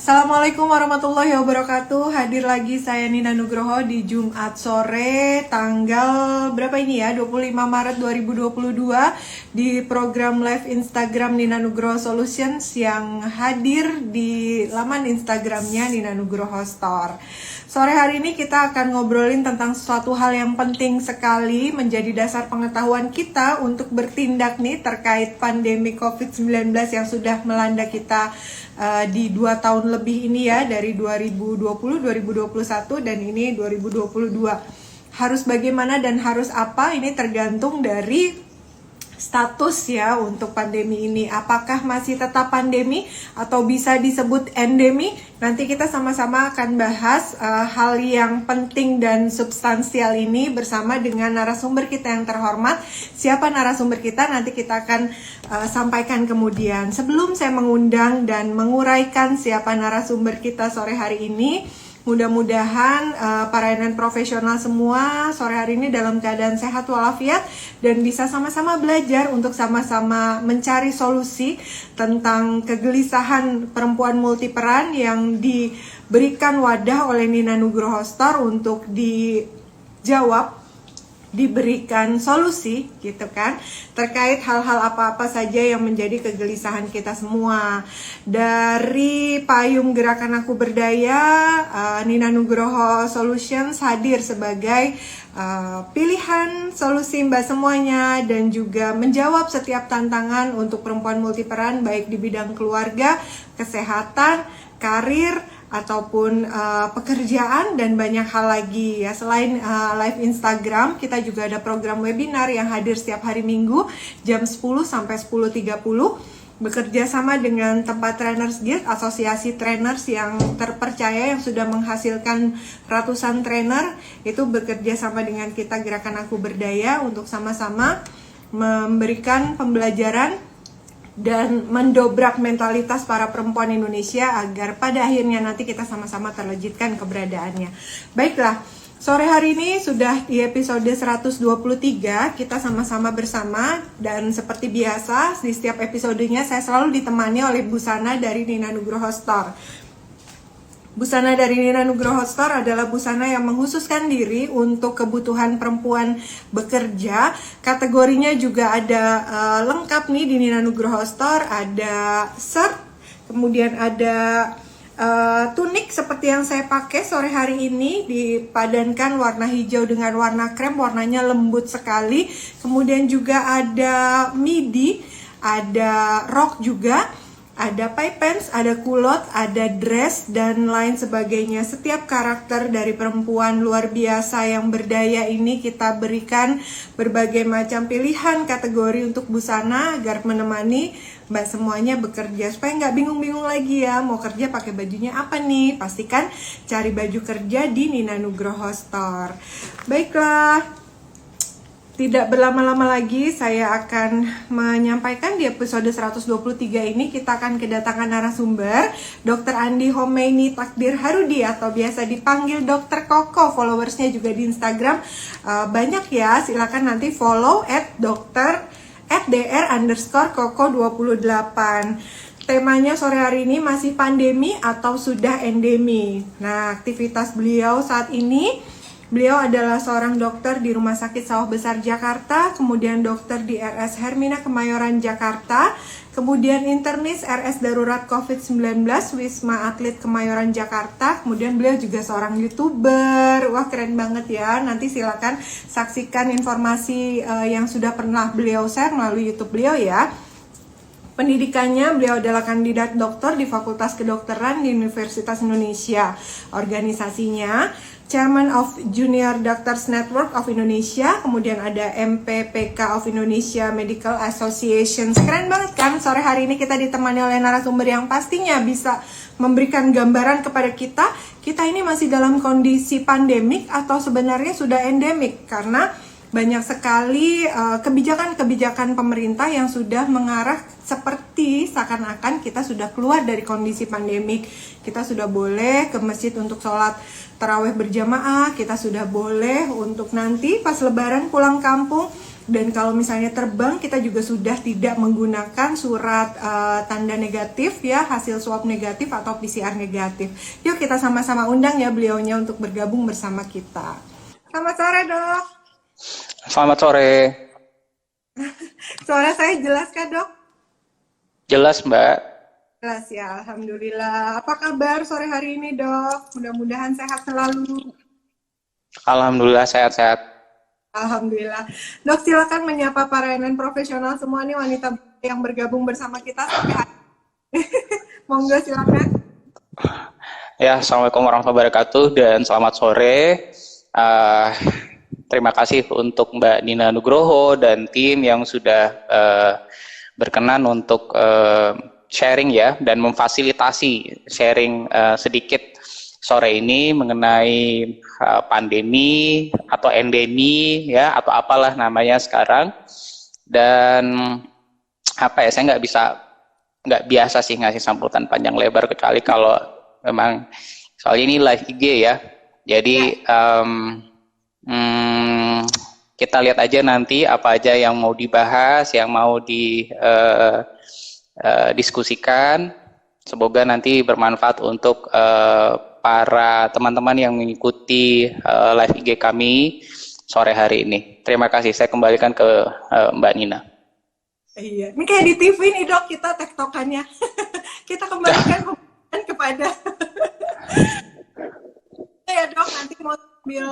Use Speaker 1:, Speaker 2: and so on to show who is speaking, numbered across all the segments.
Speaker 1: Assalamualaikum warahmatullahi wabarakatuh. Hadir lagi saya Nina Nugroho di Jumat sore tanggal berapa ini ya? 25 Maret 2022 di program live Instagram Nina Nugroho Solutions yang hadir di laman Instagramnya Nina Nugroho Store. Sore hari ini kita akan ngobrolin tentang suatu hal yang penting sekali menjadi dasar pengetahuan kita untuk bertindak nih terkait pandemi COVID-19 yang sudah melanda kita di 2 tahun lebih ini ya, dari 2020, 2021 dan ini 2022. Harus bagaimana dan harus apa ini tergantung dari status ya untuk pandemi ini. Apakah masih tetap pandemi atau bisa disebut endemi? Nanti kita sama-sama akan bahas hal yang penting dan substansial ini bersama dengan narasumber kita yang terhormat. Siapa narasumber kita? Nanti kita akan sampaikan kemudian. Sebelum saya mengundang dan menguraikan siapa narasumber kita sore hari ini, mudah-mudahan para NN profesional semua sore hari ini dalam keadaan sehat walafiat dan bisa sama-sama belajar untuk sama-sama mencari solusi tentang kegelisahan perempuan multiperan yang diberikan wadah oleh Nina Nugroho Store untuk dijawab, diberikan solusi gitu kan terkait hal-hal apa-apa saja yang menjadi kegelisahan kita semua. Dari payung gerakan Aku Berdaya, Nina Nugroho Solutions hadir sebagai pilihan solusi mbak semuanya dan juga menjawab setiap tantangan untuk perempuan multiperan baik di bidang keluarga, kesehatan, karir, ataupun pekerjaan dan banyak hal lagi ya. Selain live Instagram, kita juga ada program webinar yang hadir setiap hari Minggu jam 10 sampai 10.30 bekerja sama dengan Tempat Trainers Guild, asosiasi trainers yang terpercaya yang sudah menghasilkan ratusan trainer. Itu bekerja sama dengan kita Gerakan Aku Berdaya untuk sama-sama memberikan pembelajaran dan mendobrak mentalitas para perempuan Indonesia agar pada akhirnya nanti kita sama-sama terwujudkan keberadaannya. Baiklah, sore hari ini sudah di episode 123, kita sama-sama bersama dan seperti biasa di setiap episodenya saya selalu ditemani oleh busana dari Nina Nugroho Store. Busana dari Nina Nugroho Store adalah busana yang menghususkan diri untuk kebutuhan perempuan bekerja. Kategorinya juga ada lengkap nih di Nina Nugroho Store. Ada shirt, kemudian ada tunik seperti yang saya pakai sore hari ini, dipadankan warna hijau dengan warna krem, warnanya lembut sekali. Kemudian juga ada midi, ada rok juga, ada pie pants, ada kulot, ada dress, dan lain sebagainya. Setiap karakter dari perempuan luar biasa yang berdaya ini kita berikan berbagai macam pilihan kategori untuk busana agar menemani mbak semuanya bekerja supaya nggak bingung-bingung lagi ya mau kerja pakai bajunya apa nih. Pastikan cari baju kerja di Nina Nugroho Store. Baiklah, tidak berlama-lama lagi, saya akan menyampaikan di episode 123 ini kita akan kedatangan narasumber Dr. Andi Homeini Takdir Harudi atau biasa dipanggil Dr. Koko. Followersnya juga di Instagram banyak ya, silakan nanti follow @dr_koko28. Temanya sore hari ini masih pandemi atau sudah endemi. Nah, aktivitas beliau saat ini, beliau adalah seorang dokter di Rumah Sakit Sawah Besar Jakarta, kemudian dokter di RS Hermina Kemayoran Jakarta, kemudian internis RS Darurat COVID-19 Wisma Atlet Kemayoran Jakarta, kemudian beliau juga seorang YouTuber. Wah, keren banget ya. Nanti silakan saksikan informasi yang sudah pernah beliau share melalui YouTube beliau ya. Pendidikannya, beliau adalah kandidat doktor di Fakultas Kedokteran di Universitas Indonesia. Organisasinya Chairman of Junior Doctors Network of Indonesia, kemudian ada MPPK of Indonesia Medical Association. Keren banget kan? Sore hari ini kita ditemani oleh narasumber yang pastinya bisa memberikan gambaran kepada kita ini masih dalam kondisi pandemik atau sebenarnya sudah endemik, karena banyak sekali kebijakan-kebijakan pemerintah yang sudah mengarah seperti seakan-akan kita sudah keluar dari kondisi pandemik. Kita sudah boleh ke masjid untuk sholat tarawih berjamaah, kita sudah boleh untuk nanti pas lebaran pulang kampung Dan kalau misalnya terbang, kita juga sudah tidak menggunakan surat tanda negatif ya, hasil swab negatif atau PCR negatif. Yuk kita sama-sama undang ya beliaunya untuk bergabung bersama kita. Selamat sore dok.
Speaker 2: Selamat sore.
Speaker 1: Suara saya jelas kah dok?
Speaker 2: Jelas, Mbak.
Speaker 1: Jelas ya, alhamdulillah. Apa kabar sore hari ini dok? Mudah-mudahan sehat selalu.
Speaker 2: Alhamdulillah sehat-sehat.
Speaker 1: Alhamdulillah. Dok, silakan menyapa para NN profesional semua nih wanita yang bergabung bersama kita sampai hari ini. Monggo silakan.
Speaker 2: Ya, Assalamualaikum warahmatullahi wabarakatuh dan selamat sore. Terima kasih untuk Mbak Nina Nugroho dan tim yang sudah berkenan untuk sharing ya dan memfasilitasi sharing sedikit sore ini mengenai pandemi atau endemi ya atau apalah namanya sekarang. Dan apa ya, saya nggak biasa sih ngasih sambutan panjang lebar kecuali kalau memang soal ini live IG ya. Jadi kita lihat aja nanti apa aja yang mau dibahas, yang mau diskusikan. Semoga nanti bermanfaat untuk para teman-teman yang mengikuti live IG kami sore hari ini. Terima kasih. Saya kembalikan ke Mbak Nina.
Speaker 1: Iya, ini kayak di TV nih dok, kita tektokannya. Kita kembalikan kepada ya dok, nanti mau ambil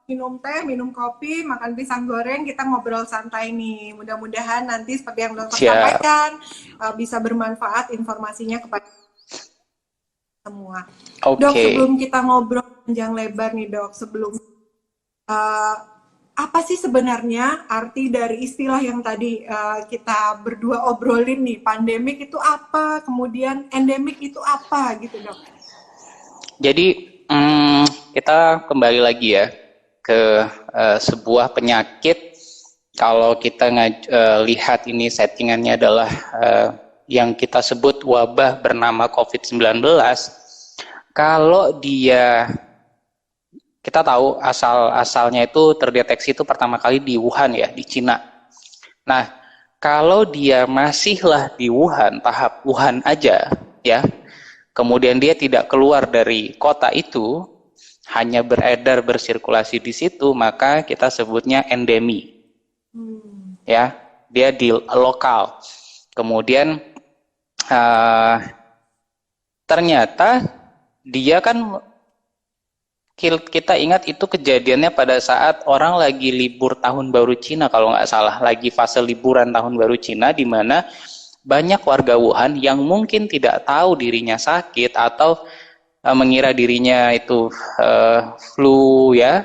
Speaker 1: minum teh, minum kopi, makan pisang goreng, kita ngobrol santai nih. Mudah-mudahan nanti seperti yang dokter sampaikan bisa bermanfaat informasinya kepada semua. Dok, sebelum kita ngobrol panjang lebar nih dok, sebelum apa sih sebenarnya arti dari istilah yang tadi kita berdua obrolin nih, pandemik itu apa, kemudian endemik itu apa gitu dok?
Speaker 2: Jadi kita kembali lagi ya ke sebuah penyakit. Kalau kita lihat ini settingannya adalah yang kita sebut wabah bernama COVID-19. Kalau kita tahu asalnya itu terdeteksi itu pertama kali di Wuhan ya, di Cina. Nah, kalau dia masihlah di Wuhan, tahap Wuhan aja ya, kemudian dia tidak keluar dari kota itu, hanya beredar bersirkulasi di situ, maka kita sebutnya endemi. Ya, dia di lokal. Kemudian ternyata dia kan, kita ingat itu kejadiannya pada saat orang lagi libur tahun baru Cina kalau nggak salah, lagi fase liburan tahun baru Cina, di mana banyak warga Wuhan yang mungkin tidak tahu dirinya sakit atau mengira dirinya itu flu ya,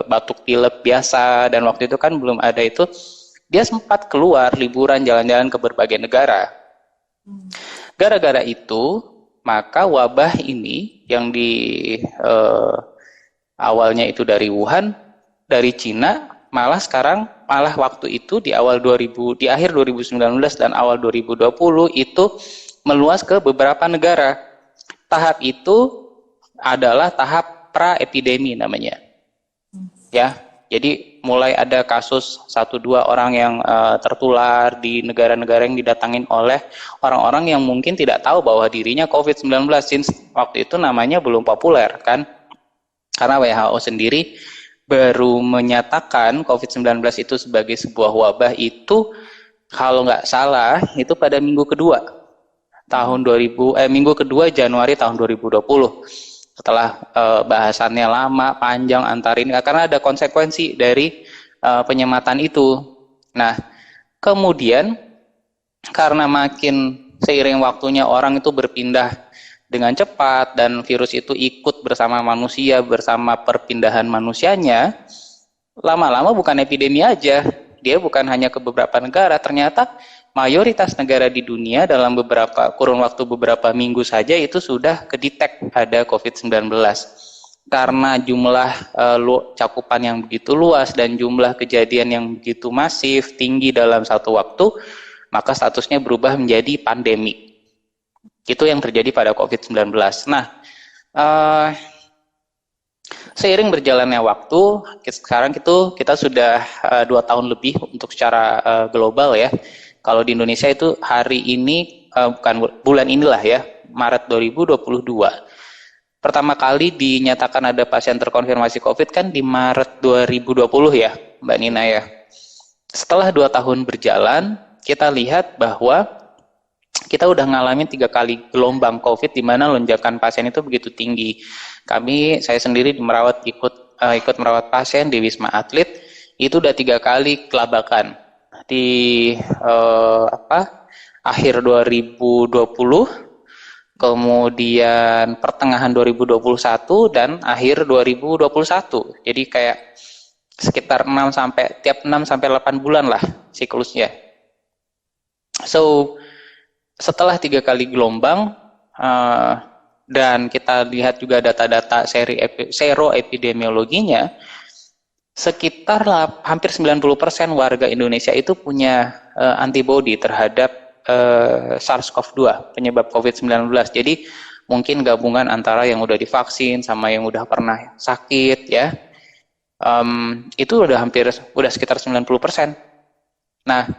Speaker 2: batuk pilek biasa, dan waktu itu kan belum ada itu, dia sempat keluar liburan jalan-jalan ke berbagai negara. Gara-gara itu maka wabah ini yang awalnya itu dari Wuhan, dari Cina, malah waktu itu di akhir 2019 dan awal 2020 itu meluas ke beberapa negara. Tahap itu adalah tahap pra-epidemi namanya. Ya, jadi mulai ada kasus 1-2 orang yang tertular di negara-negara yang didatangin oleh orang-orang yang mungkin tidak tahu bahwa dirinya COVID-19, since waktu itu namanya belum populer kan. Karena WHO sendiri baru menyatakan COVID-19 itu sebagai sebuah wabah itu kalau nggak salah itu pada minggu kedua Januari tahun 2020. Setelah bahasannya lama, panjang antar ini, karena ada konsekuensi dari penyematan itu. Nah, kemudian karena makin seiring waktunya orang itu berpindah dengan cepat dan virus itu ikut bersama manusia, bersama perpindahan manusianya, lama-lama bukan epidemi aja, dia bukan hanya ke beberapa negara, ternyata mayoritas negara di dunia dalam kurun waktu beberapa minggu saja itu sudah kedetek ada COVID-19. Karena jumlah cakupan yang begitu luas dan jumlah kejadian yang begitu masif, tinggi dalam satu waktu, maka statusnya berubah menjadi pandemi. Itu yang terjadi pada COVID-19. Nah, seiring berjalannya waktu, sekarang kita sudah 2 tahun lebih untuk secara global ya. Kalau di Indonesia itu hari ini, bukan bulan inilah ya, Maret 2022. Pertama kali dinyatakan ada pasien terkonfirmasi COVID kan di Maret 2020 ya, Mbak Nina ya. Setelah 2 tahun berjalan, kita lihat bahwa kita udah ngalamin 3 kali gelombang COVID di mana lonjakan pasien itu begitu tinggi. Saya sendiri ikut merawat pasien di Wisma Atlet itu udah 3 kali kelabakan di akhir 2020, kemudian pertengahan 2021 dan akhir 2021. Jadi kayak sekitar tiap 6 sampai 8 bulan lah siklusnya. So setelah 3 kali gelombang, dan kita lihat juga data-data sero epidemiologinya, sekitar hampir 90% warga Indonesia itu punya antibodi terhadap SARS-CoV-2, penyebab COVID-19. Jadi mungkin gabungan antara yang udah divaksin sama yang udah pernah sakit ya, itu udah sekitar 90%. Nah,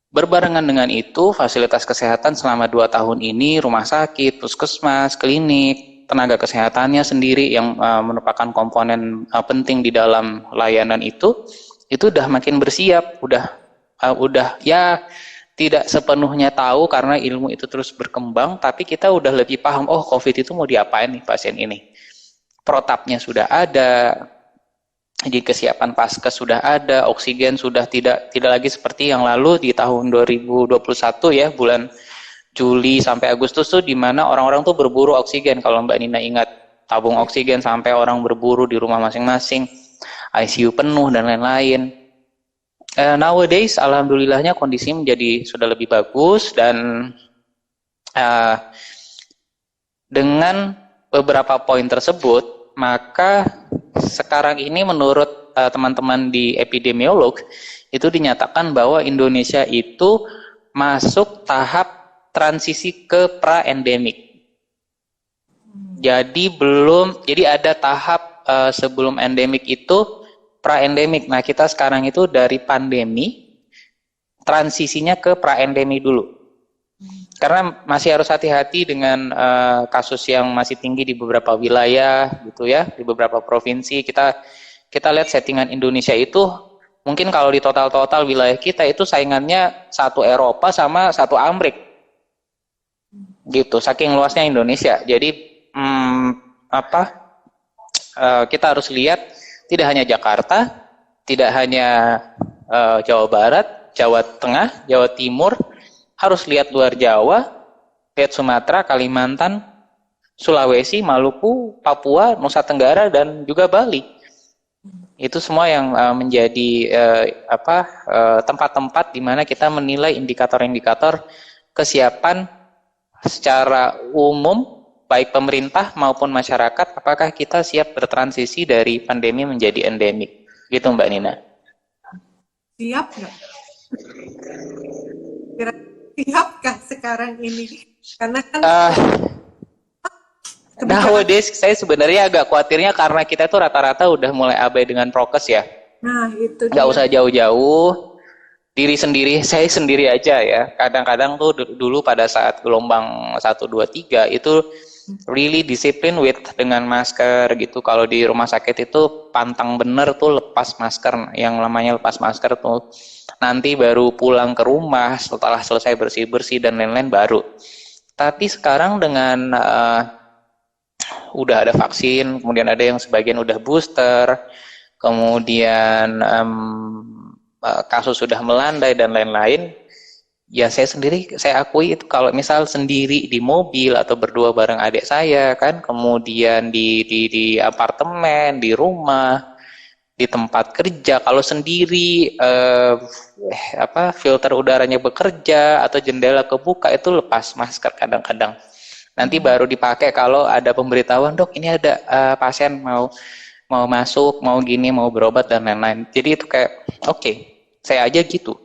Speaker 2: berbarengan dengan itu, fasilitas kesehatan selama 2 tahun ini, rumah sakit, puskesmas, klinik, tenaga kesehatannya sendiri yang merupakan komponen penting di dalam layanan itu udah makin bersiap, udah ya tidak sepenuhnya tahu karena ilmu itu terus berkembang, tapi kita udah lebih paham, oh COVID itu mau diapain nih pasien ini. Protapnya sudah ada, jadi kesiapan paskes sudah ada, oksigen sudah tidak lagi seperti yang lalu di tahun 2021 ya, bulan Juli sampai Agustus tuh di mana orang-orang tuh berburu oksigen. Kalau Mbak Nina ingat, tabung oksigen sampai orang berburu di rumah masing-masing, ICU penuh dan lain-lain. Nowadays alhamdulillahnya kondisi menjadi sudah lebih bagus, dan dengan beberapa poin tersebut, maka sekarang ini menurut teman-teman di epidemiolog itu dinyatakan bahwa Indonesia itu masuk tahap transisi ke pra-endemik. Jadi ada tahap sebelum endemik itu pra-endemik. Nah, kita sekarang itu dari pandemi transisinya ke pra-endemi dulu. Karena masih harus hati-hati dengan kasus yang masih tinggi di beberapa wilayah gitu ya, di beberapa provinsi. Kita lihat settingan Indonesia itu mungkin kalau di total wilayah kita itu saingannya satu Eropa sama satu Amrik. Gitu, saking luasnya Indonesia. Jadi kita harus lihat tidak hanya Jakarta, tidak hanya Jawa Barat, Jawa Tengah, Jawa Timur, harus lihat luar Jawa, lihat Sumatera, Kalimantan, Sulawesi, Maluku, Papua, Nusa Tenggara, dan juga Bali. Itu semua yang menjadi tempat-tempat di mana kita menilai indikator-indikator kesiapan secara umum, baik pemerintah maupun masyarakat, apakah kita siap bertransisi dari pandemi menjadi endemik. Gitu Mbak Nina.
Speaker 1: Siap nggak? Siapkah sekarang ini? Karena kan
Speaker 2: nowadays saya sebenarnya agak khawatirnya karena kita tuh rata-rata udah mulai abai dengan prokes ya.
Speaker 1: Nah, itu
Speaker 2: nggak usah jauh-jauh, saya sendiri aja ya. Kadang-kadang tuh dulu pada saat gelombang 1, 2, 3 itu really disiplin dengan masker gitu. Kalau di rumah sakit itu pantang bener tuh lepas masker, yang namanya lepas masker tuh nanti baru pulang ke rumah setelah selesai bersih-bersih dan lain-lain baru. Tapi sekarang dengan udah ada vaksin, kemudian ada yang sebagian udah booster, kemudian kasus sudah melandai dan lain-lain, ya saya akui itu kalau misal sendiri di mobil atau berdua bareng adik saya kan, kemudian di apartemen, di rumah, di tempat kerja, kalau sendiri filter udaranya bekerja atau jendela kebuka itu lepas masker kadang-kadang. Nanti baru dipakai kalau ada pemberitahuan, dok ini ada pasien mau masuk, mau gini, mau berobat dan lain-lain. Jadi itu kayak oke, saya aja gitu.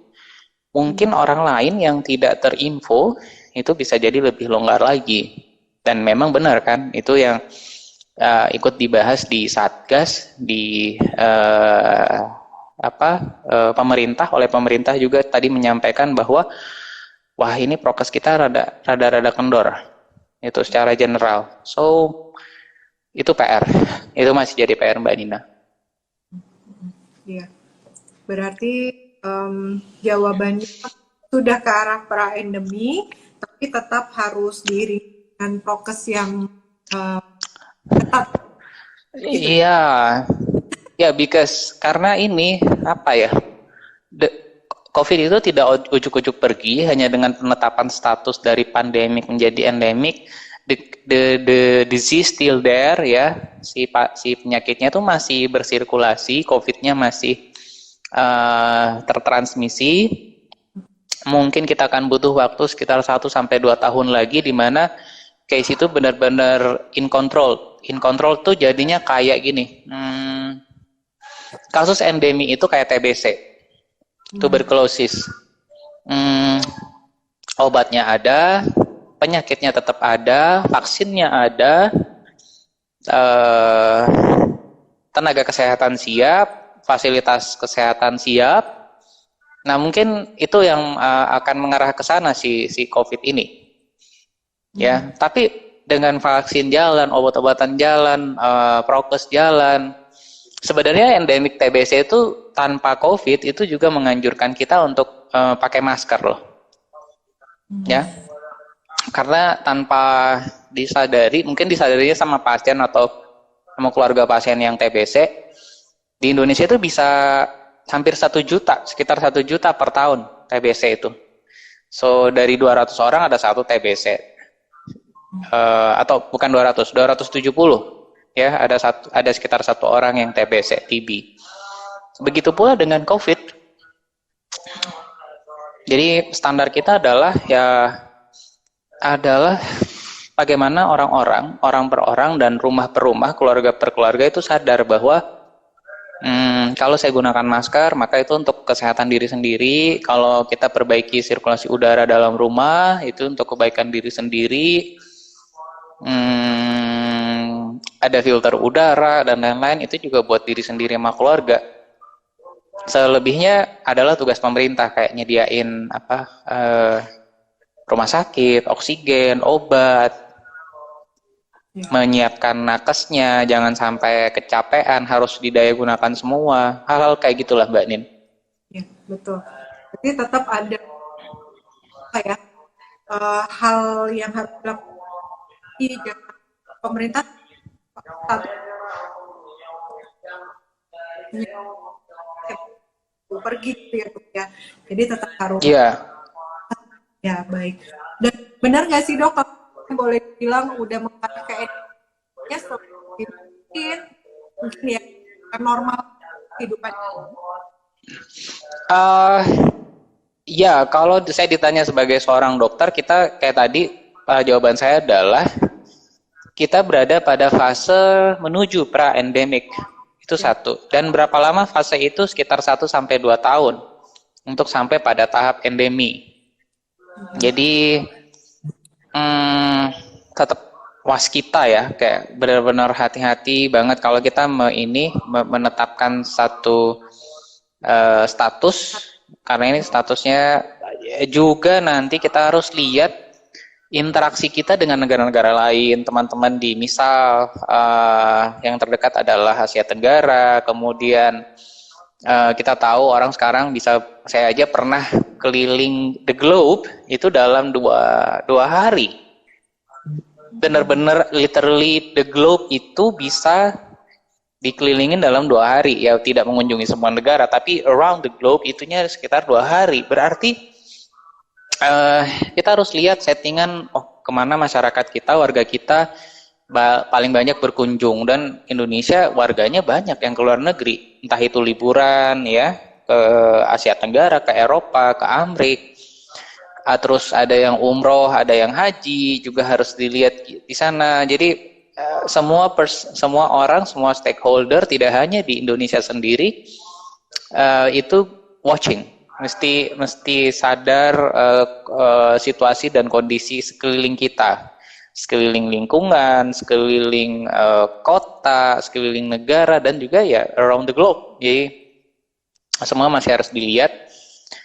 Speaker 2: Mungkin orang lain yang tidak terinfo itu bisa jadi lebih longgar lagi. Dan memang benar kan, itu yang ikut dibahas di Satgas, di pemerintah, oleh pemerintah juga tadi menyampaikan bahwa wah ini prokes kita rada kendor itu secara general. So itu PR, itu masih jadi PR Mbak Nina.
Speaker 1: Iya. Berarti jawabannya sudah ke arah pra-endemi, tapi tetap harus diiringi dengan prokes yang ketat.
Speaker 2: Iya, ya because karena ini apa ya, COVID itu tidak ujuk-ujuk pergi hanya dengan penetapan status dari pandemik menjadi endemik. The disease still there ya, si penyakitnya itu masih bersirkulasi, COVID-nya masih tertransmisi. Mungkin kita akan butuh waktu sekitar 1-2 tahun lagi di mana case itu benar-benar in control. In control tuh jadinya kayak gini. Kasus endemi itu kayak TBC, tuberkulosis. Obatnya ada, penyakitnya tetap ada, vaksinnya ada, tenaga kesehatan siap, fasilitas kesehatan siap. Nah, mungkin itu yang akan mengarah ke sana si COVID ini. Ya, tapi dengan vaksin jalan, obat-obatan jalan, prokes jalan. Sebenarnya endemik TBC itu tanpa COVID itu juga menganjurkan kita untuk pakai masker loh. Ya. Karena tanpa disadari, mungkin disadarinya sama pasien atau sama keluarga pasien yang TBC, di Indonesia itu bisa hampir 1 juta, sekitar 1 juta per tahun TBC itu. So dari 200 orang ada 1 TBC. Atau bukan 270 ya, ada sekitar 1 orang yang TBC TB. Begitu pula dengan COVID. Jadi standar kita adalah bagaimana orang per orang dan rumah per rumah, keluarga per keluarga itu sadar bahwa kalau saya gunakan masker, maka itu untuk kesehatan diri sendiri. Kalau kita perbaiki sirkulasi udara dalam rumah, itu untuk kebaikan diri sendiri. Ada filter udara dan lain-lain, itu juga buat diri sendiri sama keluarga. Selebihnya adalah tugas pemerintah, kayak nyediain rumah sakit, oksigen, obat, menyiapkan nakesnya, jangan sampai kecapean, harus didaya gunakan semua. Hal-hal kayak gitulah Mbak Nin.
Speaker 1: Ya, betul. Jadi tetap ada hal yang harus dilakukan pemerintah satu pergi gitu ya. Jadi tetap harus.
Speaker 2: Iya.
Speaker 1: Ya, baik. Dan benar nggak sih Dok, boleh bilang udah mengarah ke mungkin ya normal kehidupan.
Speaker 2: Ya, kalau saya ditanya sebagai seorang dokter, kita kayak tadi jawaban saya adalah kita berada pada fase menuju pra-endemik. Itu satu. Dan berapa lama fase itu? Sekitar 1-2 tahun untuk sampai pada tahap endemi. Jadi tetap waskita ya, kayak benar-benar hati-hati banget kalau kita menetapkan satu status, karena ini statusnya juga nanti kita harus lihat interaksi kita dengan negara-negara lain, teman-teman di misal yang terdekat adalah Asia Tenggara, kemudian kita tahu orang sekarang bisa, saya aja pernah keliling the globe itu dalam dua hari. Benar-benar literally the globe itu bisa dikelilingin dalam 2 hari. Ya tidak mengunjungi semua negara, tapi around the globe itunya sekitar 2 hari. Berarti kita harus lihat settingan, kemana masyarakat kita, warga kita paling banyak berkunjung, dan Indonesia warganya banyak yang keluar negeri, entah itu liburan ya ke Asia Tenggara, ke Eropa, ke Amerika, terus ada yang umroh, ada yang haji, juga harus dilihat di sana. Jadi semua orang, semua stakeholder, tidak hanya di Indonesia sendiri, itu watching, mesti sadar situasi dan kondisi sekeliling kita. sekeliling lingkungan, sekeliling kota, sekeliling negara, dan juga ya around the globe. Jadi semua masih harus dilihat.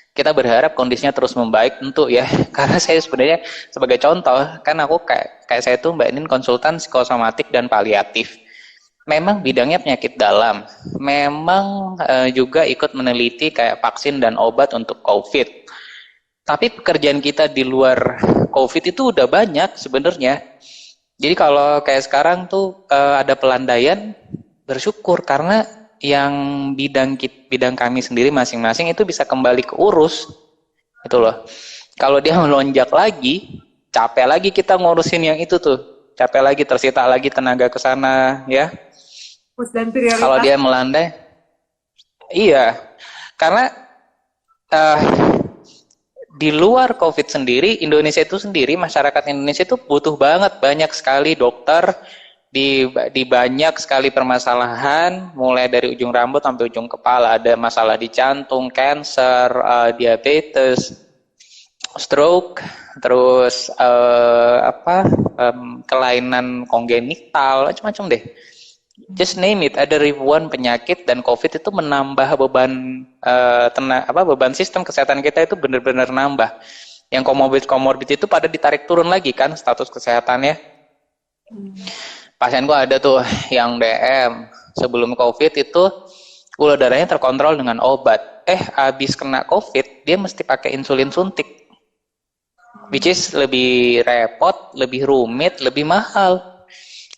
Speaker 2: Kita berharap kondisinya terus membaik tentu ya, karena saya sebenarnya sebagai contoh kan aku kayak saya tuh Mbak Nin konsultan psikosomatik dan paliatif. Memang bidangnya penyakit dalam, memang juga ikut meneliti kayak vaksin dan obat untuk COVID. Tapi pekerjaan kita di luar COVID itu udah banyak sebenarnya. Jadi kalau kayak sekarang tuh ada pelandaian, bersyukur karena yang bidang kami sendiri masing-masing itu bisa kembali ke urus, itu loh. Kalau dia melonjak lagi, capek lagi kita ngurusin yang itu tuh, capek lagi, tersita lagi tenaga ke sana, ya.
Speaker 1: Fokus dan
Speaker 2: Kalau
Speaker 1: prioritas.
Speaker 2: dia melandai, iya, karena di luar COVID sendiri, Indonesia itu sendiri, masyarakat Indonesia itu butuh banget, banyak sekali dokter, di banyak sekali permasalahan, mulai dari ujung rambut sampai ujung kepala. Ada masalah di jantung, cancer, diabetes, stroke, terus kelainan kongenital, macam-macam deh. Just name it, ada ribuan penyakit, dan COVID itu menambah beban beban sistem kesehatan kita itu benar-benar nambah. Yang komorbid itu pada ditarik turun lagi kan status kesehatannya. Pasienku ada tuh yang DM sebelum COVID itu gula darahnya terkontrol dengan obat. Habis kena COVID dia mesti pakai insulin suntik, which is lebih repot, lebih rumit, lebih mahal.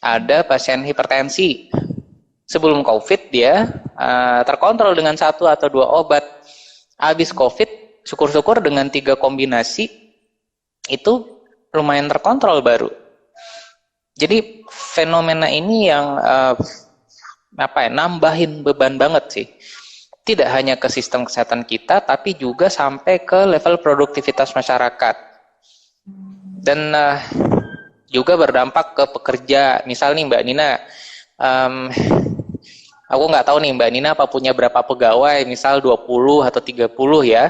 Speaker 2: Ada pasien hipertensi sebelum COVID dia terkontrol dengan 1 atau 2 obat. Habis COVID syukur-syukur dengan 3 kombinasi itu lumayan terkontrol baru. Jadi fenomena ini yang nambahin beban banget sih. Tidak hanya ke sistem kesehatan kita, tapi juga sampai ke level produktivitas masyarakat. Dan juga berdampak ke pekerja. Misal nih Mbak Nina, aku nggak tahu nih Mbak Nina apa punya berapa pegawai, misal 20 atau 30 ya.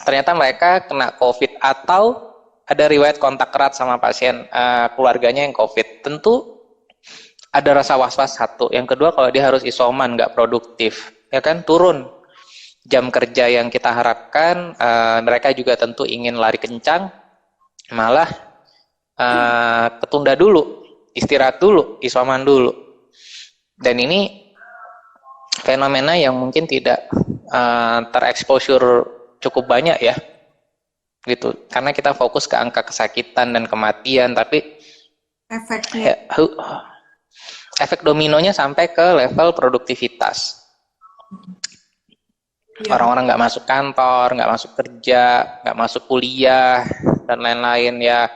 Speaker 2: Ternyata mereka kena COVID atau ada riwayat kontak erat sama pasien keluarganya yang COVID. Tentu ada rasa was-was satu. Yang kedua, kalau dia harus isoman, nggak produktif, ya kan, turun jam kerja yang kita harapkan. Mereka juga tentu ingin lari kencang, malah ketunda dulu, istirahat dulu, isoman dulu. Dan ini fenomena yang mungkin tidak tereksposur cukup banyak ya, gitu, karena kita fokus ke angka kesakitan dan kematian, tapi
Speaker 1: Efeknya.
Speaker 2: efek dominonya sampai ke level produktivitas. Orang-orang nggak masuk kantor, nggak masuk kerja, nggak masuk kuliah, dan lain-lain ya.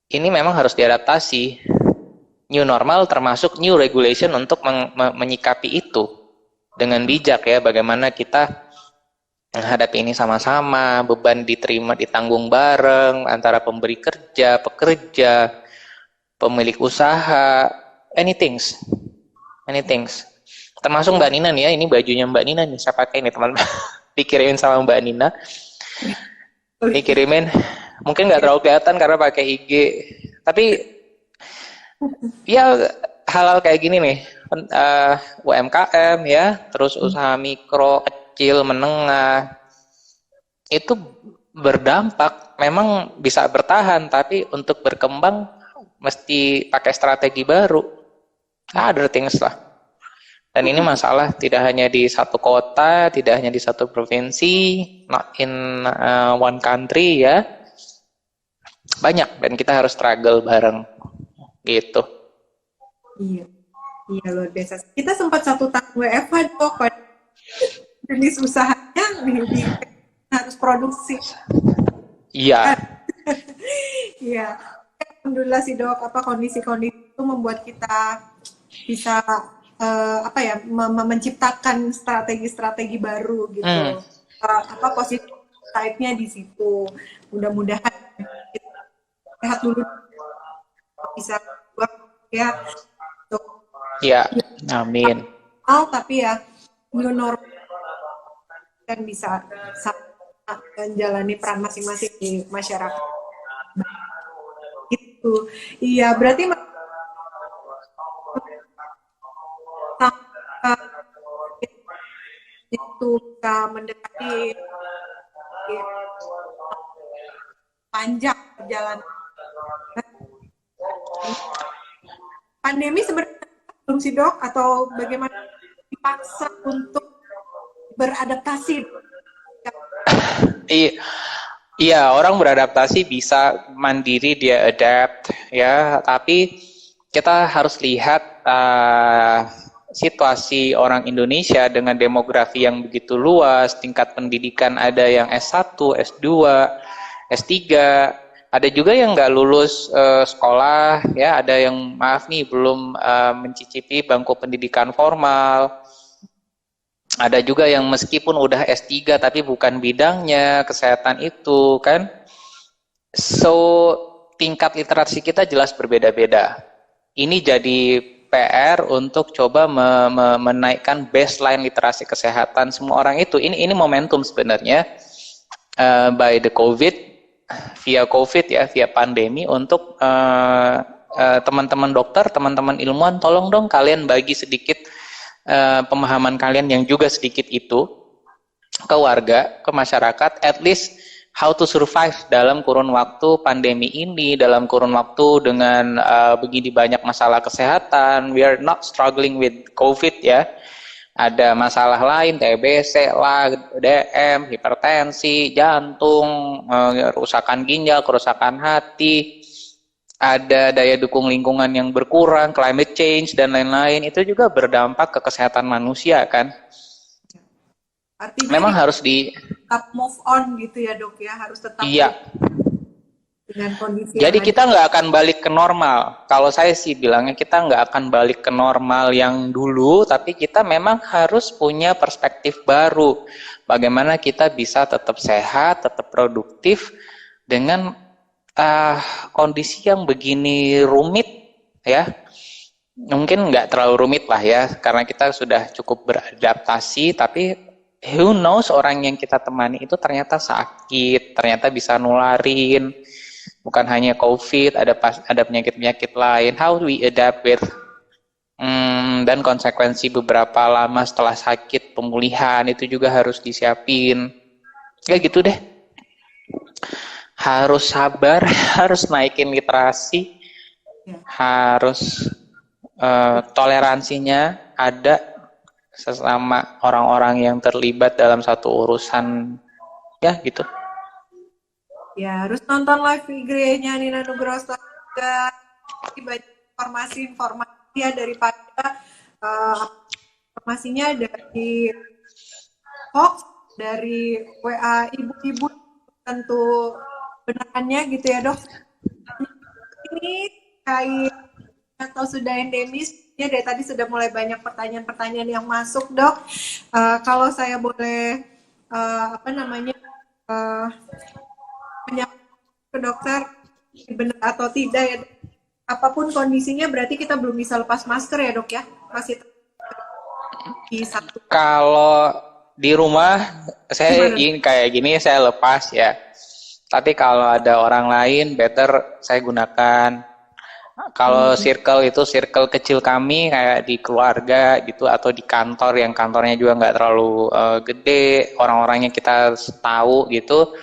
Speaker 2: Ini memang harus diadaptasi. New normal termasuk new regulation untuk menyikapi itu dengan bijak ya. Bagaimana kita menghadapi ini sama-sama, beban diterima, ditanggung bareng antara pemberi kerja, pekerja, pemilik usaha, anything. Termasuk Mbak Nina nih ya, ini bajunya Mbak Nina nih, saya pakai ini teman-teman. Dikirimin sama Mbak Nina. Dikirimin, mungkin nggak terlalu kelihatan karena pakai IG, tapi ya hal-hal kayak gini nih, UMKM ya, terus usaha mikro, kecil, menengah, itu berdampak. Memang bisa bertahan, tapi untuk berkembang mesti pakai strategi baru, other things lah. Dan ini masalah tidak hanya di satu kota, tidak hanya di satu provinsi, not in one country ya, banyak, dan kita harus struggle bareng gitu.
Speaker 1: Iya, iya luar biasa. Kita sempat 1 tahun WFH dok, jenis usahanya harus produksi.
Speaker 2: Iya.
Speaker 1: Iya. Alhamdulillah sih dok, kondisi-kondisi itu membuat kita bisa menciptakan strategi-strategi baru gitu. Positif side-nya di situ. Mudah-mudahan kita sehat dulu, bisa ya.
Speaker 2: Ya, amin.
Speaker 1: Tapi ya new normal dan bisa menjalani peran masing-masing di masyarakat. Tuh. Iya, berarti itu bisa mendekati panjang perjalanan pandemi sebenarnya belum sih dok atau bagaimana dipaksa untuk beradaptasi.
Speaker 2: Iya, iya, orang beradaptasi bisa mandiri, dia adapt ya, tapi kita harus lihat situasi orang Indonesia dengan demografi yang begitu luas, tingkat pendidikan ada yang S1, S2, S3, ada juga yang nggak lulus sekolah, ya, ada yang maaf nih belum mencicipi bangku pendidikan formal. Ada juga yang meskipun udah S3 tapi bukan bidangnya kesehatan itu kan. So, tingkat literasi kita jelas berbeda-beda. Ini jadi PR untuk coba menaikkan baseline literasi kesehatan semua orang itu. Ini momentum sebenarnya by the COVID, via COVID ya, via pandemi untuk teman-teman dokter, teman-teman ilmuwan, tolong dong kalian bagi sedikit pemahaman kalian yang juga sedikit itu ke warga, ke masyarakat, at least how to survive dalam kurun waktu pandemi ini, dalam kurun waktu dengan begini banyak masalah kesehatan. We are not struggling with COVID ya. Ada masalah lain, TBC lah, DM, hipertensi, jantung, kerusakan ginjal, kerusakan hati, ada daya dukung lingkungan yang berkurang, climate change, dan lain-lain. Itu juga berdampak ke kesehatan manusia kan.
Speaker 1: Artinya
Speaker 2: Memang harus
Speaker 1: tetap move on gitu ya dok ya, harus tetap
Speaker 2: iya.
Speaker 1: dengan kondisi
Speaker 2: Jadi
Speaker 1: yang
Speaker 2: kita nggak akan balik ke normal. Kalau saya sih bilangnya kita nggak akan balik ke normal yang dulu, tapi kita memang harus punya perspektif baru. Bagaimana kita bisa tetap sehat, tetap produktif dengan kondisi yang begini rumit ya. Mungkin nggak terlalu rumit lah ya, karena kita sudah cukup beradaptasi, tapi who knows orang yang kita temani itu ternyata sakit, ternyata bisa nularin. Bukan hanya COVID, ada penyakit-penyakit lain. How we adapt with dan konsekuensi beberapa lama setelah sakit, pemulihan itu juga harus disiapin. Kayak gitu deh. Harus sabar, harus naikin literasi, harus toleransinya ada sesama orang-orang yang terlibat dalam satu urusan, ya gitu. Ya,
Speaker 1: harus nonton live IG-nya Nina Nugroho juga, banyak informasi ya daripada informasinya dari hoax, dari WA ibu-ibu tentu benarnya gitu ya dok. Ini kait atau sudah endemis ya, dari tadi sudah mulai banyak pertanyaan-pertanyaan yang masuk dok. Kalau saya boleh ke dokter benar atau tidak ya, apapun kondisinya berarti kita belum bisa lepas masker ya dok ya, masih di satu.
Speaker 2: Kalau di rumah saya ingin kayak gini saya lepas ya, tapi kalau ada orang lain better saya gunakan. Kalau circle itu circle kecil kami kayak di keluarga gitu, atau di kantor yang kantornya juga nggak terlalu gede, orang-orangnya kita tahu gitu,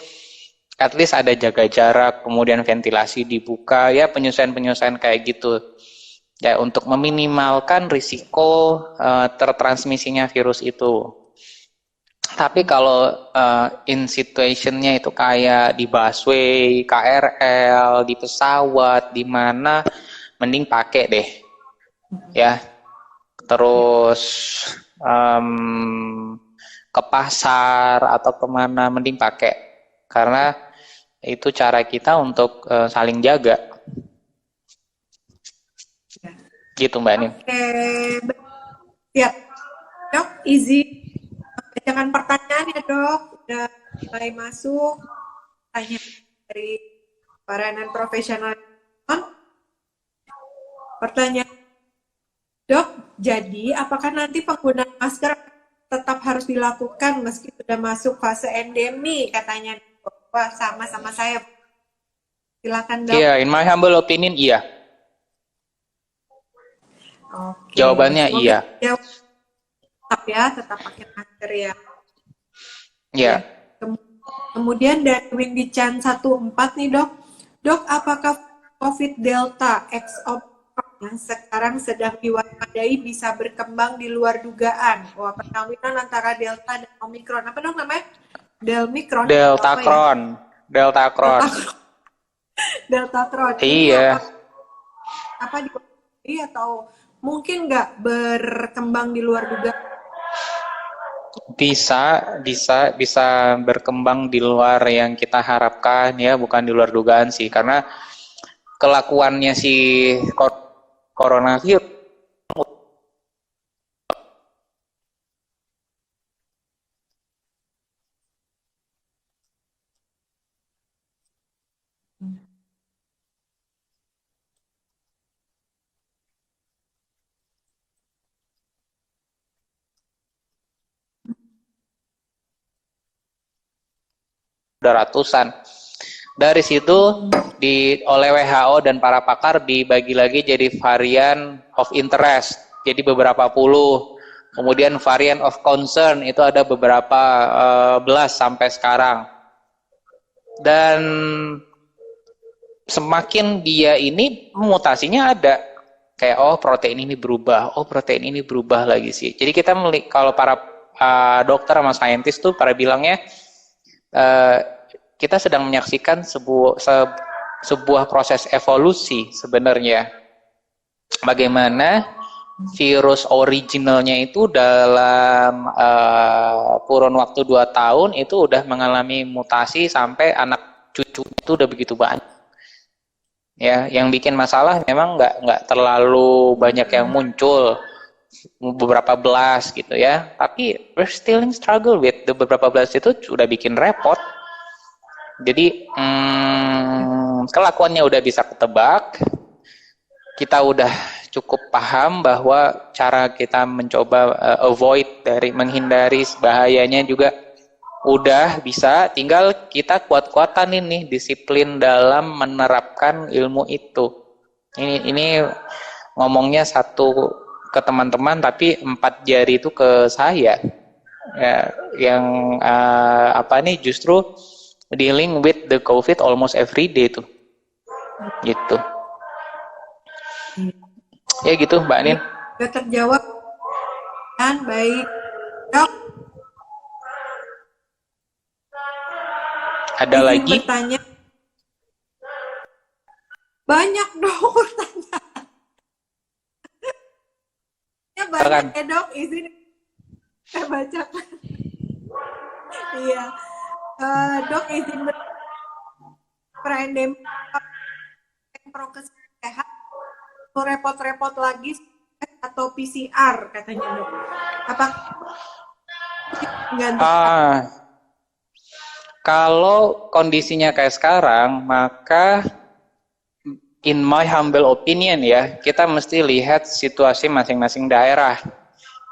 Speaker 2: at least ada jaga jarak, kemudian ventilasi dibuka ya, penyesuaian-penyesuaian kayak gitu ya, untuk meminimalkan risiko tertransmisinya virus itu. Tapi kalau in situationnya itu kayak di busway, KRL, di pesawat, di mana, mending pakai deh, ya. Terus ke pasar atau kemana, mending pakai, karena itu cara kita untuk saling jaga. Gitu Mbak Nin.
Speaker 1: Oke, siap. Dok, izin bacakan pertanyaan ya dok, udah mulai masuk tanya dari para non profesional. Pertanyaan, dok, jadi apakah nanti penggunaan masker tetap harus dilakukan meski sudah masuk fase endemi katanya? Wah, sama saya Silakan dok.
Speaker 2: Iya, in my humble opinion, iya.
Speaker 1: Oke,
Speaker 2: Jawabannya
Speaker 1: semoga
Speaker 2: iya.
Speaker 1: jawab tetap pakai masker ya.
Speaker 2: Iya.
Speaker 1: Ya. Kemudian dari Windy Chan 14 nih dok. Dok, apakah COVID Delta X Omicron yang sekarang sedang diwaspadai bisa berkembang di luar dugaan? Wah, perkawinan antara Delta dan Omicron. Apa dok namanya? Delmicron?
Speaker 2: Delta
Speaker 1: Apa ya?
Speaker 2: Cron. Delta Cron.
Speaker 1: Delta Cron. Ini
Speaker 2: Iya.
Speaker 1: apa diwaspadai atau mungkin nggak berkembang di luar dugaan?
Speaker 2: Bisa berkembang di luar yang kita harapkan ya, bukan di luar dugaan sih, karena kelakuannya si coronavirus udah ratusan. Dari situ oleh WHO dan para pakar dibagi lagi jadi varian of interest. Jadi beberapa puluh. Kemudian varian of concern itu ada beberapa belas sampai sekarang. Dan semakin dia ini mutasinya ada. Kayak protein ini berubah lagi sih. Jadi kita kalau para dokter sama saintis tuh pada bilangnya kita sedang menyaksikan sebuah proses evolusi sebenarnya. Bagaimana virus originalnya itu dalam kurun waktu 2 tahun itu udah mengalami mutasi sampai anak cucu itu udah begitu banyak. Ya, yang bikin masalah memang nggak terlalu banyak yang muncul, beberapa belas gitu ya. Tapi we're still in struggle with the beberapa belas itu sudah bikin repot. Jadi kelakuannya udah bisa ketebak, kita udah cukup paham bahwa cara kita mencoba menghindari bahayanya juga udah bisa, tinggal kita kuat-kuatan ini disiplin dalam menerapkan ilmu itu. Ini ngomongnya satu ke teman-teman tapi 4 jari itu ke saya ya, yang justru dealing with the COVID almost every day tuh, gitu. Ya gitu, Mbak Nin.
Speaker 1: Sudah terjawab kan, baik dok.
Speaker 2: Ada
Speaker 1: Izin
Speaker 2: lagi?
Speaker 1: Bertanya. Banyak dong pertanyaan. Ya banyak ya dok, izin saya bacakan. Iya. Dok, izin berendem prokes sehat repot-repot lagi atau PCR katanya dok. Apa
Speaker 2: kalau kondisinya kayak sekarang, maka in my humble opinion ya, kita mesti lihat situasi masing-masing daerah.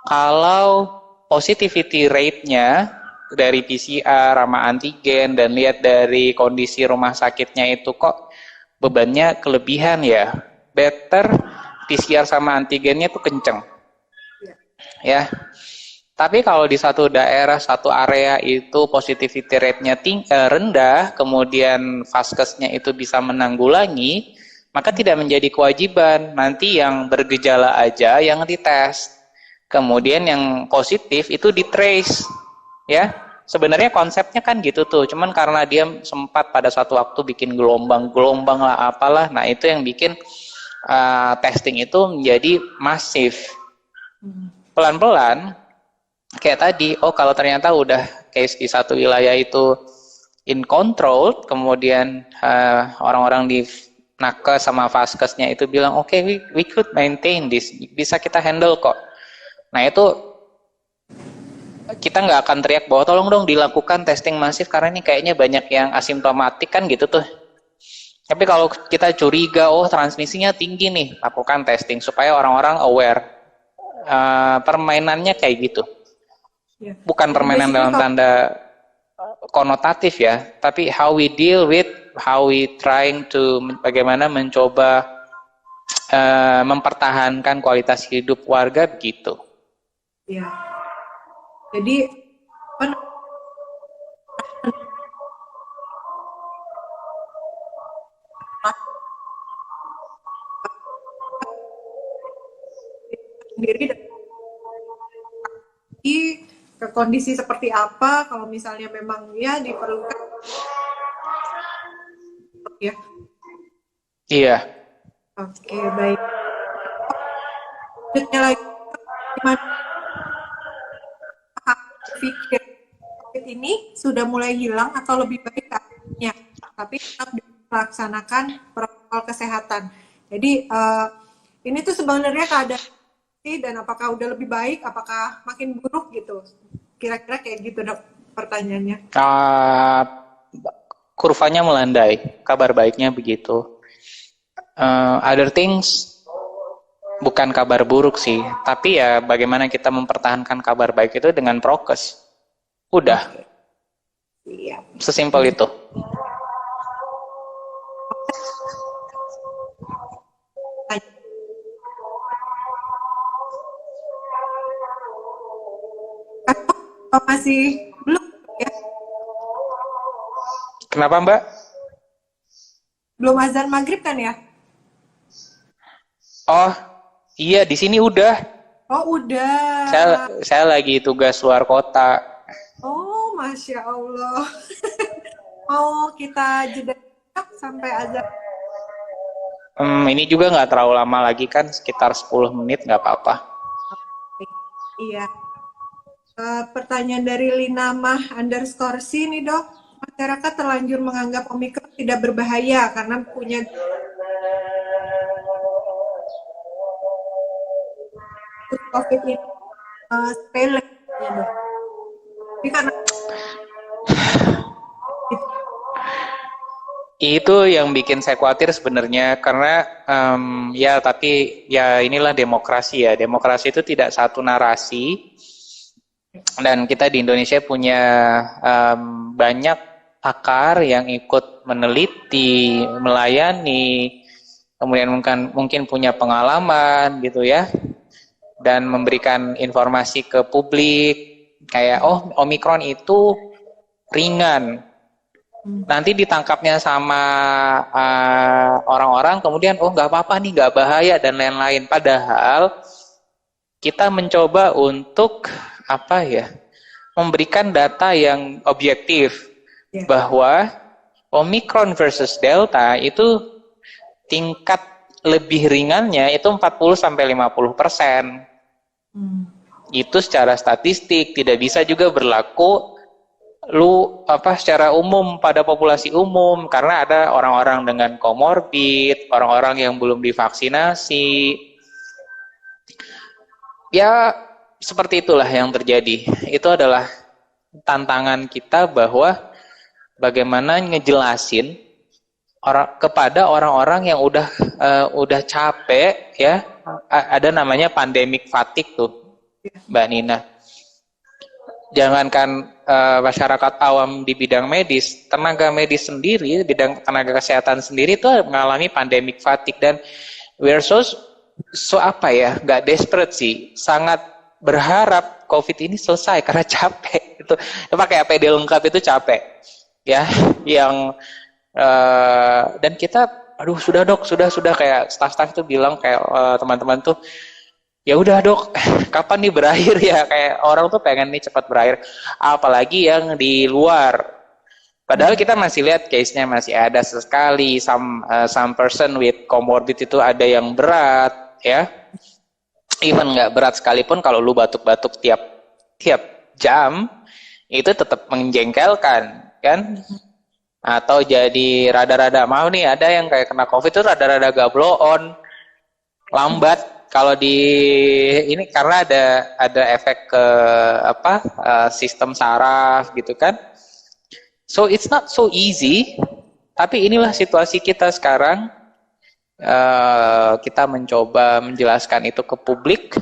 Speaker 2: Kalau positivity rate-nya dari PCR sama antigen dan lihat dari kondisi rumah sakitnya itu kok bebannya kelebihan ya, better PCR sama antigennya tuh kenceng ya. Tapi kalau di satu daerah, satu area itu positivity rate-nya rendah, kemudian vaskesnya itu bisa menanggulangi, maka tidak menjadi kewajiban. Nanti yang bergejala aja yang dites. Kemudian yang positif itu ditrace. Ya, sebenarnya konsepnya kan gitu tuh. Cuman karena dia sempat pada satu waktu bikin gelombang lah apalah. Nah, itu yang bikin testing itu menjadi masif. Pelan-pelan kayak tadi, kalau ternyata udah case di satu wilayah itu in control, kemudian orang-orang di nakes sama vaskesnya itu bilang, oke, we could maintain this, bisa kita handle kok. Nah itu kita nggak akan teriak bahwa tolong dong dilakukan testing masif karena ini kayaknya banyak yang asimptomatik kan gitu tuh. Tapi kalau kita curiga, transmisinya tinggi nih, lakukan testing supaya orang-orang aware. Permainannya kayak gitu. Bukan permainan dalam tanda konotatif ya, tapi how we deal with how we trying to bagaimana mencoba mempertahankan kualitas hidup warga begitu.
Speaker 1: Ya. Jadi apa sendiri ke kondisi seperti apa kalau misalnya memang ya diperlukan ya.
Speaker 2: Iya.
Speaker 1: Oke, baik. Selanjutnya lagi, gimana pikir COVID ini sudah mulai hilang atau lebih baik keadaannya, tapi tetap melaksanakan protokol kesehatan. Jadi ini tuh sebenarnya keadaan dan apakah udah lebih baik, apakah makin buruk gitu? Kira-kira kayak gitu dok pertanyaannya.
Speaker 2: Kurvanya melandai, kabar baiknya begitu. Other things bukan kabar buruk sih, tapi ya bagaimana kita mempertahankan kabar baik itu dengan prokes. Udah.
Speaker 1: Iya.
Speaker 2: Sesimpel itu.
Speaker 1: Masih belum ya?
Speaker 2: Kenapa Mbak?
Speaker 1: Belum azan maghrib kan ya?
Speaker 2: Oh, iya di sini udah.
Speaker 1: Oh udah.
Speaker 2: Saya lagi tugas luar kota.
Speaker 1: Oh masya Allah. Mau kita jeda sampai azan?
Speaker 2: Ini juga nggak terlalu lama lagi kan, sekitar 10 menit nggak apa-apa.
Speaker 1: Iya. Pertanyaan dari Lina Mah _C nih dok, masyarakat terlanjur menganggap Omikron tidak berbahaya karena punya COVID ini sepele ya dok. Tapi karena
Speaker 2: itu yang bikin saya khawatir sebenarnya karena ya tapi ya inilah demokrasi ya. Demokrasi itu tidak satu narasi. Dan kita di Indonesia punya banyak pakar yang ikut meneliti, melayani, kemudian mungkin punya pengalaman gitu ya, dan memberikan informasi ke publik kayak oh Omikron itu ringan, nanti ditangkapnya sama orang-orang kemudian oh nggak apa-apa nih, nggak bahaya dan lain-lain. Padahal kita mencoba untuk apa ya, memberikan data yang objektif bahwa Omicron versus Delta itu tingkat lebih ringannya itu 40-50%. Itu secara statistik, tidak bisa juga berlaku secara umum pada populasi umum karena ada orang-orang dengan komorbid, orang-orang yang belum divaksinasi. Ya seperti itulah yang terjadi. Itu adalah tantangan kita bahwa bagaimana ngejelasin kepada orang-orang yang udah capek ya. Ada namanya pandemic fatigue tuh, Mbak Nina. Jangankan masyarakat awam di bidang medis, tenaga medis sendiri, bidang tenaga kesehatan sendiri itu mengalami pandemic fatigue dan we are so apa ya, nggak desperate sih, sangat berharap COVID ini selesai karena capek itu pakai APD lengkap itu capek ya yang dan kita aduh sudah dok sudah kayak staff itu bilang kayak teman-teman tuh ya udah dok kapan nih berakhir ya, kayak orang tuh pengen nih cepat berakhir apalagi yang di luar, padahal kita masih lihat case-nya masih ada sekali some person with comorbid itu ada yang berat ya. Even nggak berat sekalipun kalau lu batuk-batuk tiap jam itu tetap menjengkelkan kan, atau jadi rada-rada mau nih ada yang kayak kena COVID itu rada-rada gabloon lambat kalau di ini karena ada efek ke sistem saraf gitu kan, so it's not so easy, tapi inilah situasi kita sekarang. Kita mencoba menjelaskan itu ke publik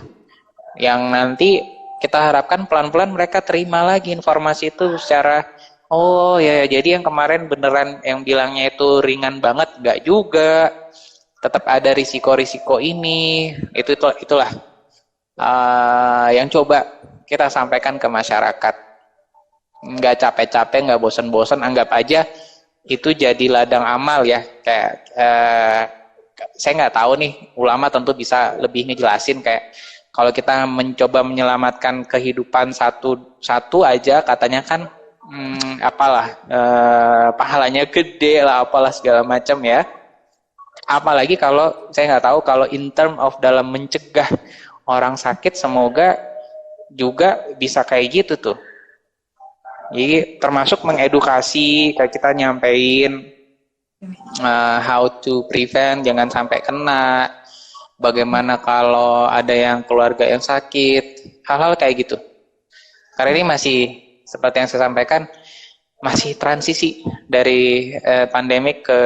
Speaker 2: yang nanti kita harapkan pelan-pelan mereka terima lagi informasi itu secara Oh ya, ya, jadi yang kemarin beneran yang bilangnya itu ringan banget, nggak juga. Tetap ada risiko-risiko ini. Itulah yang coba kita sampaikan ke masyarakat. Nggak capek-capek, nggak bosen-bosen, anggap aja itu jadi ladang amal ya. Kayak saya nggak tahu nih, ulama tentu bisa lebih ngejelasin kayak kalau kita mencoba menyelamatkan kehidupan satu aja, katanya kan apalah pahalanya gede lah, apalah segala macam ya. Apalagi kalau saya nggak tahu kalau in term of dalam mencegah orang sakit, semoga juga bisa kayak gitu tuh. Jadi termasuk mengedukasi, kayak kita nyampein how to prevent, jangan sampai kena. Bagaimana kalau ada yang keluarga yang sakit, hal-hal kayak gitu. Karena ini masih seperti yang saya sampaikan, masih transisi dari pandemik ke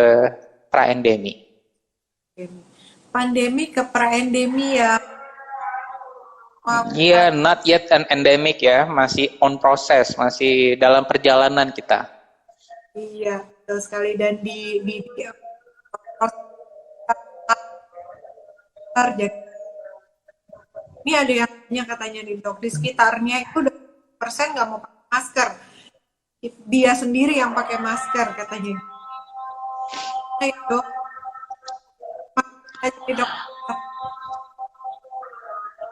Speaker 2: pra-endemi.
Speaker 1: Pandemi ke pra-endemi ya.
Speaker 2: Iya, not yet an endemic ya, masih on process, masih dalam perjalanan kita.
Speaker 1: Iya, betul sekali. Dan jadi ini ada yang katanya nih dok, di sekitarnya itu udah persen nggak mau pakai masker. Dia sendiri yang pakai masker katanya. Ayo dok, jadi dok.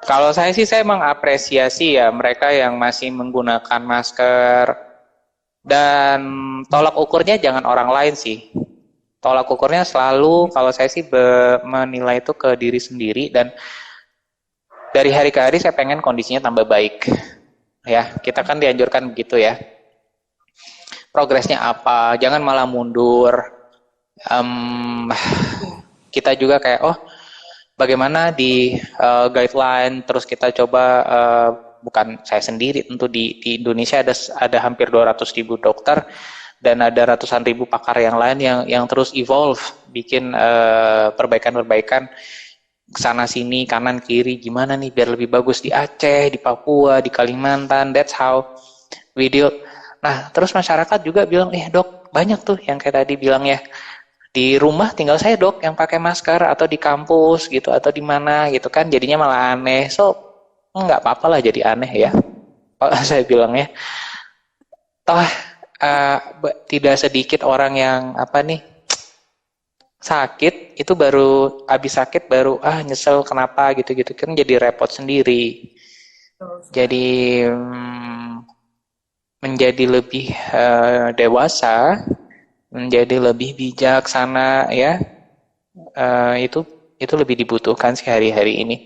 Speaker 2: Kalau saya sih, saya mengapresiasi ya mereka yang masih menggunakan masker, dan tolak ukurnya jangan orang lain sih. Tolak ukurnya selalu, kalau saya sih menilai itu ke diri sendiri, dan dari hari ke hari saya pengen kondisinya tambah baik. Ya, kita kan dianjurkan begitu ya. Progresnya apa, jangan malah mundur. Kita juga kayak, oh bagaimana di guideline, terus kita coba, bukan saya sendiri, tentu di Indonesia ada hampir 200.000 dokter, dan ada ratusan ribu pakar yang lain yang terus evolve, bikin perbaikan-perbaikan sana sini, kanan kiri, gimana nih biar lebih bagus di Aceh, di Papua, di Kalimantan. That's how we do. Nah, terus masyarakat juga bilang, dok, banyak tuh yang kayak tadi bilang ya, di rumah tinggal saya dok yang pakai masker, atau di kampus gitu, atau di mana gitu kan, jadinya malah aneh. So nggak apa-apa lah jadi aneh ya, kalau saya bilang ya. Toh tidak sedikit orang yang sakit itu baru habis sakit baru nyesel kenapa gitu-gitu kan, jadi repot sendiri. Jadi menjadi lebih dewasa, menjadi lebih bijaksana ya, itu lebih dibutuhkan sih hari-hari ini.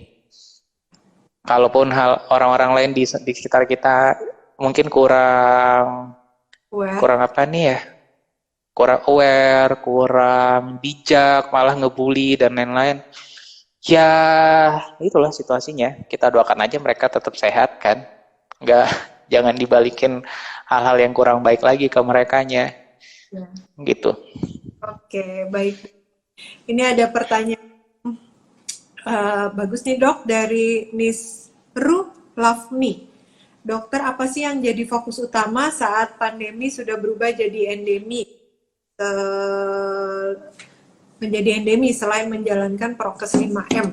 Speaker 2: Kalaupun orang-orang lain di sekitar kita mungkin kurang kurang aware, kurang bijak, malah ngebully dan lain-lain. Ya itulah situasinya. Kita doakan aja mereka tetap sehat kan. Jangan dibalikin hal-hal yang kurang baik lagi ke merekanya. Gitu.
Speaker 1: Oke, baik. Ini ada pertanyaan bagus nih dok, dari Miss Ru Lavni. Dokter, apa sih yang jadi fokus utama saat pandemi sudah berubah jadi endemi? Menjadi endemi selain menjalankan prokes 5M.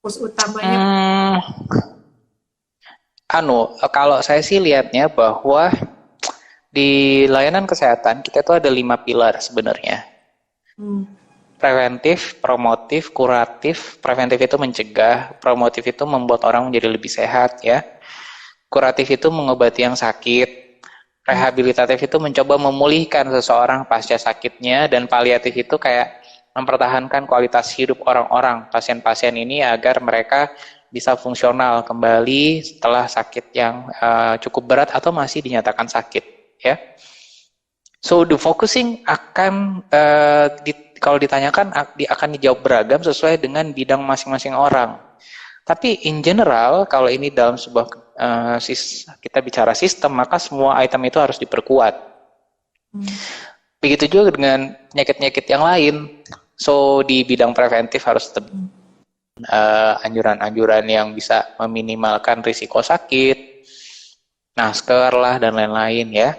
Speaker 1: Fokus utamanya
Speaker 2: kalau saya sih lihatnya bahwa di layanan kesehatan kita tuh ada 5 pilar sebenarnya. Preventif, promotif, kuratif. Preventif itu mencegah, promotif itu membuat orang menjadi lebih sehat ya. Kuratif itu mengobati yang sakit. Rehabilitatif itu mencoba memulihkan seseorang pasca sakitnya, dan paliatif itu kayak mempertahankan kualitas hidup orang-orang, pasien-pasien ini agar mereka bisa fungsional kembali setelah sakit yang cukup berat atau masih dinyatakan sakit ya. So the focusing akan kalau ditanyakan akan dijawab beragam sesuai dengan bidang masing-masing orang. Tapi in general kalau ini dalam sebuah kita bicara sistem, maka semua item itu harus diperkuat. Begitu juga dengan penyakit-penyakit yang lain. So di bidang preventif harus tetap anjuran-anjuran yang bisa meminimalkan risiko sakit, masker lah dan lain-lain ya.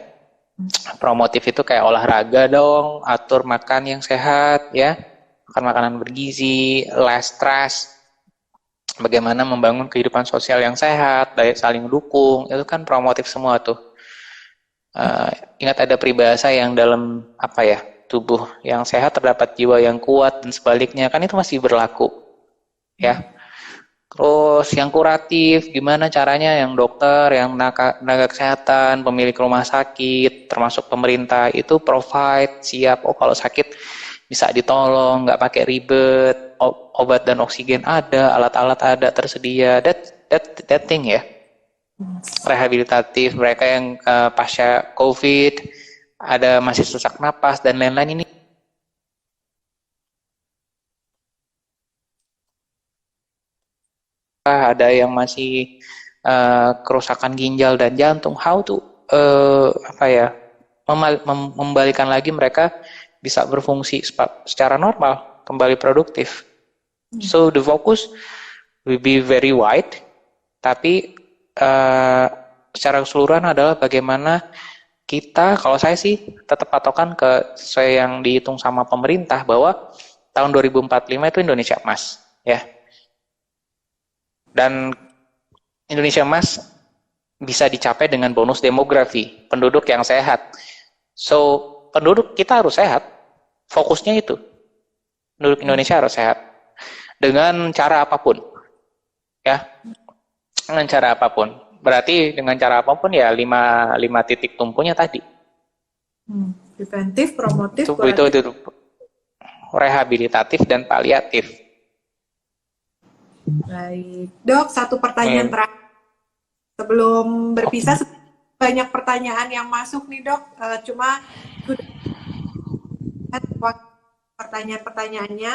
Speaker 2: Promotif itu kayak olahraga dong, atur makan yang sehat ya, makan makanan bergizi, less stress, bagaimana membangun kehidupan sosial yang sehat, daya saling dukung, itu kan promotif semua tuh. Ingat ada peribahasa yang dalam apa ya, tubuh yang sehat terdapat jiwa yang kuat dan sebaliknya, kan itu masih berlaku ya. Terus yang kuratif, gimana caranya yang dokter, yang tenaga kesehatan, pemilik rumah sakit, termasuk pemerintah itu provide, siap, oh kalau sakit bisa ditolong, nggak pakai ribet, obat dan oksigen ada, alat-alat ada tersedia, that thing ya. Rehabilitatif, mereka yang pasca COVID, ada masih sesak napas dan lain-lain, ini ada yang masih kerusakan ginjal dan jantung, how to apa ya, membalikan lagi mereka bisa berfungsi secara normal, kembali produktif. So the focus will be very wide, tapi secara keseluruhan adalah bagaimana kita, kalau saya sih tetap patokan ke sesuai yang dihitung sama pemerintah bahwa tahun 2045 itu Indonesia emas ya. Dan Indonesia emas bisa dicapai dengan bonus demografi, penduduk yang sehat. So, penduduk kita harus sehat. Fokusnya itu. Penduduk Indonesia harus sehat. Dengan cara apapun. Ya. Dengan cara apapun. Berarti dengan cara apapun ya 5 titik tumpunya tadi.
Speaker 1: Preventif, promotif,
Speaker 2: itu rehabilitatif dan paliatif.
Speaker 1: Baik, Dok, satu pertanyaan terakhir sebelum berpisah. Banyak pertanyaan yang masuk nih, Dok. Cuma pertanyaan-pertanyaannya.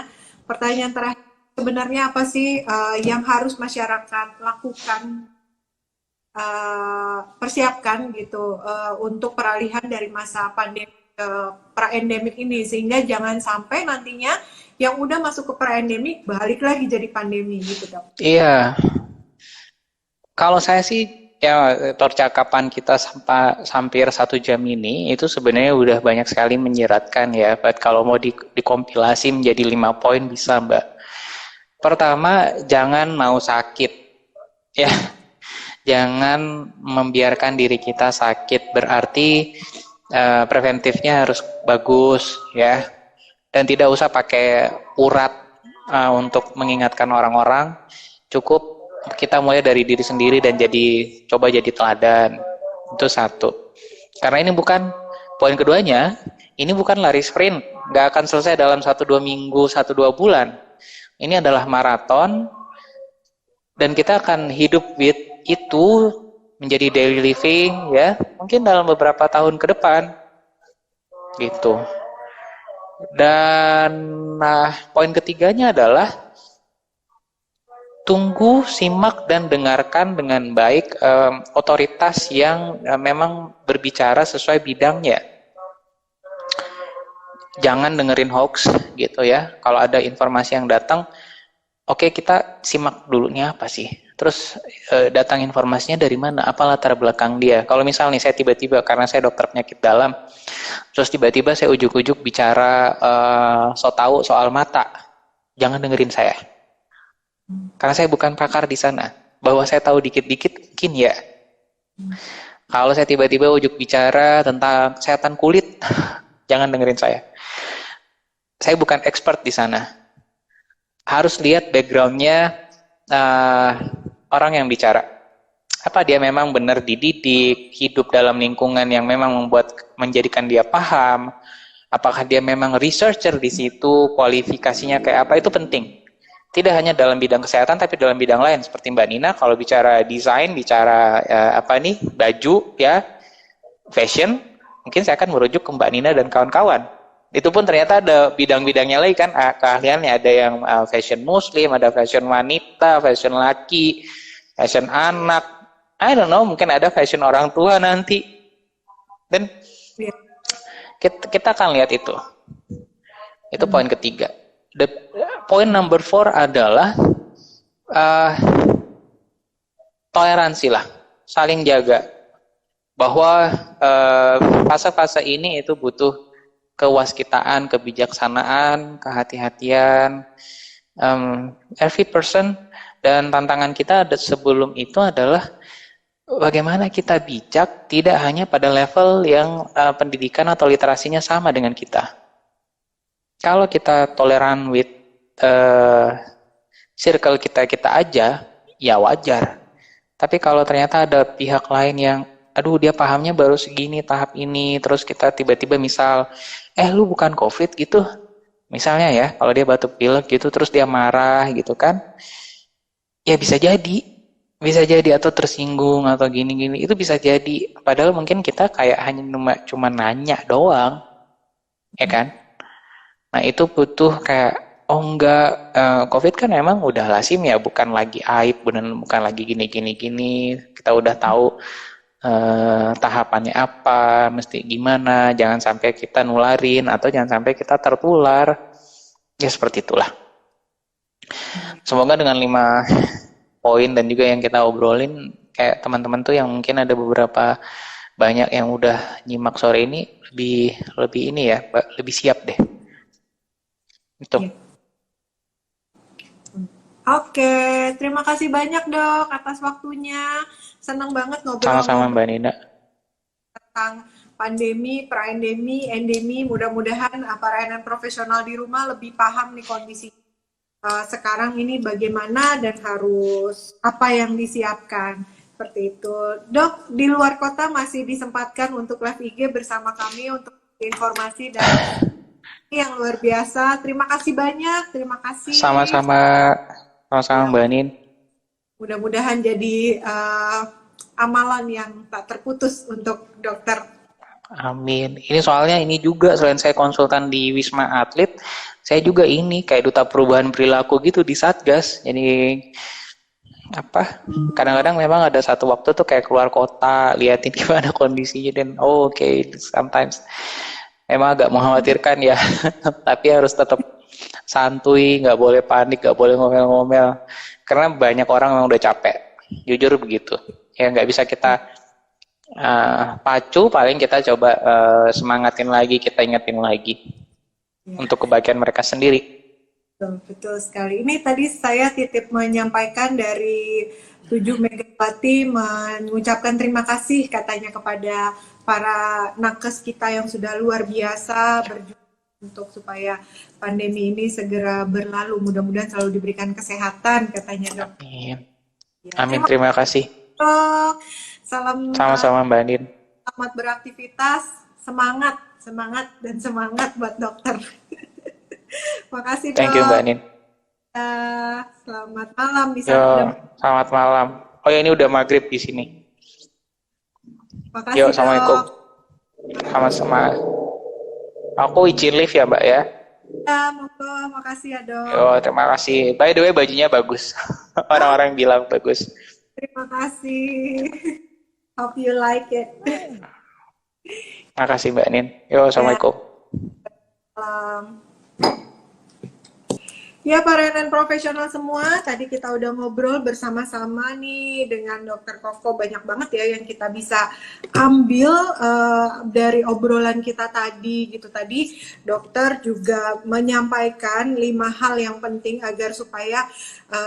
Speaker 1: Pertanyaan terakhir, sebenarnya apa sih yang harus masyarakat lakukan, persiapkan gitu untuk peralihan dari masa pandemi ke pra-endemik ini, sehingga jangan sampai nantinya yang udah masuk ke pra-endemik balik lagi jadi pandemi gitu, Dok.
Speaker 2: Iya. Kalau saya sih ya, percakapan kita hampir 1 jam ini itu sebenarnya udah banyak sekali menyeratkan ya. But kalau mau dikompilasi menjadi 5 poin bisa, Mbak. Pertama, jangan mau sakit ya. Jangan membiarkan diri kita sakit, berarti preventifnya harus bagus ya. Dan tidak usah pakai urat untuk mengingatkan orang-orang. Cukup kita mulai dari diri sendiri dan coba jadi teladan. Itu satu. Karena ini bukan, poin keduanya, ini bukan lari sprint, nggak akan selesai dalam 1-2 minggu, 1-2 bulan. Ini adalah maraton, dan kita akan hidup with itu menjadi daily living ya, mungkin dalam beberapa tahun ke depan gitu. Dan poin ketiganya adalah tunggu, simak, dan dengarkan dengan baik otoritas yang memang berbicara sesuai bidangnya. Jangan dengerin hoax gitu ya. Kalau ada informasi yang datang, oke, kita simak dulu nih apa sih. Terus datang informasinya dari mana? Apa latar belakang dia? Kalau misalnya saya tiba-tiba, karena saya dokter penyakit dalam, terus tiba-tiba saya ujuk-ujuk bicara so tahu soal mata, jangan dengerin saya. Karena saya bukan pakar di sana. Bahwa saya tahu dikit-dikit mungkin ya. Kalau saya tiba-tiba ujuk bicara tentang kesehatan kulit, jangan dengerin saya. Saya bukan expert di sana. Harus lihat background-nya orang yang bicara. Apa dia memang benar dididik, hidup dalam lingkungan yang memang menjadikan dia paham? Apakah dia memang researcher di situ, kualifikasinya kayak apa, itu penting. Tidak hanya dalam bidang kesehatan, tapi dalam bidang lain. Seperti Mbak Nina, kalau bicara desain, bicara baju, ya, fashion, mungkin saya akan merujuk ke Mbak Nina dan kawan-kawan. Itu pun ternyata ada bidang-bidangnya lagi kan, keahliannya. Ada yang fashion muslim, ada fashion wanita, fashion laki, fashion anak, I don't know, mungkin ada fashion orang tua nanti. Dan kita akan lihat itu. Itu poin ketiga. Poin number 4 adalah toleransi lah, saling jaga. bahwa fase-fase ini itu butuh kewaskitaan, kebijaksanaan, kehati-hatian, every person. Dan tantangan kita sebelum itu adalah bagaimana kita bijak tidak hanya pada level yang pendidikan atau literasinya sama dengan kita. Kalau kita toleran with circle kita aja, ya wajar. Tapi kalau ternyata ada pihak lain yang, aduh dia pahamnya baru segini tahap ini, terus kita tiba-tiba misal, lu bukan COVID gitu, misalnya ya, kalau dia batuk pilek gitu, terus dia marah gitu kan, ya bisa jadi atau tersinggung atau gini-gini, itu bisa jadi. Padahal mungkin kita kayak hanya cuma nanya doang, ya kan? Nah itu butuh kayak, oh enggak, COVID kan emang udah lazim ya, bukan lagi aib, bukan lagi gini. Kita udah tahu tahapannya apa, mesti gimana, jangan sampai kita nularin atau jangan sampai kita tertular. Ya seperti itulah. Semoga dengan 5 poin dan juga yang kita obrolin, kayak teman-teman tuh yang mungkin ada beberapa banyak yang udah nyimak sore ini lebih ini ya, lebih siap deh. Itu.
Speaker 1: Oke, terima kasih banyak dok atas waktunya. Senang banget ngobrol
Speaker 2: Sama-sama Mbak Nina.
Speaker 1: Tentang pandemi, pra-endemi, endemi. Mudah-mudahan para RN profesional di rumah lebih paham nih kondisi sekarang ini bagaimana dan harus apa yang disiapkan. Seperti itu. Dok, di luar kota masih disempatkan untuk live IG bersama kami untuk informasi dan yang luar biasa. Terima kasih banyak. Terima kasih.
Speaker 2: Sama-sama Mbak Nin.
Speaker 1: Mudah-mudahan jadi amalan yang tak terputus untuk dokter.
Speaker 2: Amin. Ini soalnya ini juga selain saya konsultan di Wisma Atlet, saya juga ini kayak duta perubahan perilaku gitu di Satgas. Jadi kadang-kadang memang ada satu waktu tuh kayak keluar kota, liatin gimana kondisinya dan okay, sometimes emang agak mengkhawatirkan ya, tapi harus tetap santuy, nggak boleh panik, nggak boleh ngomel-ngomel, karena banyak orang yang udah capek, jujur begitu. Ya nggak bisa kita pacu, paling kita coba semangatin lagi, kita ingetin lagi untuk kebaikan mereka sendiri.
Speaker 1: Betul sekali. Ini tadi saya titip menyampaikan dari 7 Megawati mengucapkan terima kasih katanya kepada para nakes kita yang sudah luar biasa berjuang untuk supaya pandemi ini segera berlalu. Mudah-mudahan selalu diberikan kesehatan katanya dok.
Speaker 2: Amin. Amin, terima kasih.
Speaker 1: Salam.
Speaker 2: Sama-sama Mbak Andin.
Speaker 1: Selamat beraktivitas, semangat dan semangat buat dokter. Makasih dok.
Speaker 2: Thank you Mbak Andin.
Speaker 1: Selamat malam di
Speaker 2: sana. Selamat malam. Oh ya, ini udah maghrib di sini.
Speaker 1: Makasih.
Speaker 2: Assalamualaikum. Sama-sama. Aku izin live ya Mbak ya.
Speaker 1: Ya, makasih ya dok.
Speaker 2: Terima kasih. By the way, bajunya bagus. Orang-orang bilang bagus.
Speaker 1: Terima kasih. Hope you like it.
Speaker 2: Makasih Mbak Nin. Assalamualaikum.
Speaker 1: Ya, para RN profesional semua, tadi kita udah ngobrol bersama-sama nih dengan Dokter Kofko. Banyak banget ya yang kita bisa ambil dari obrolan kita tadi gitu. Tadi dokter juga menyampaikan 5 hal yang penting agar supaya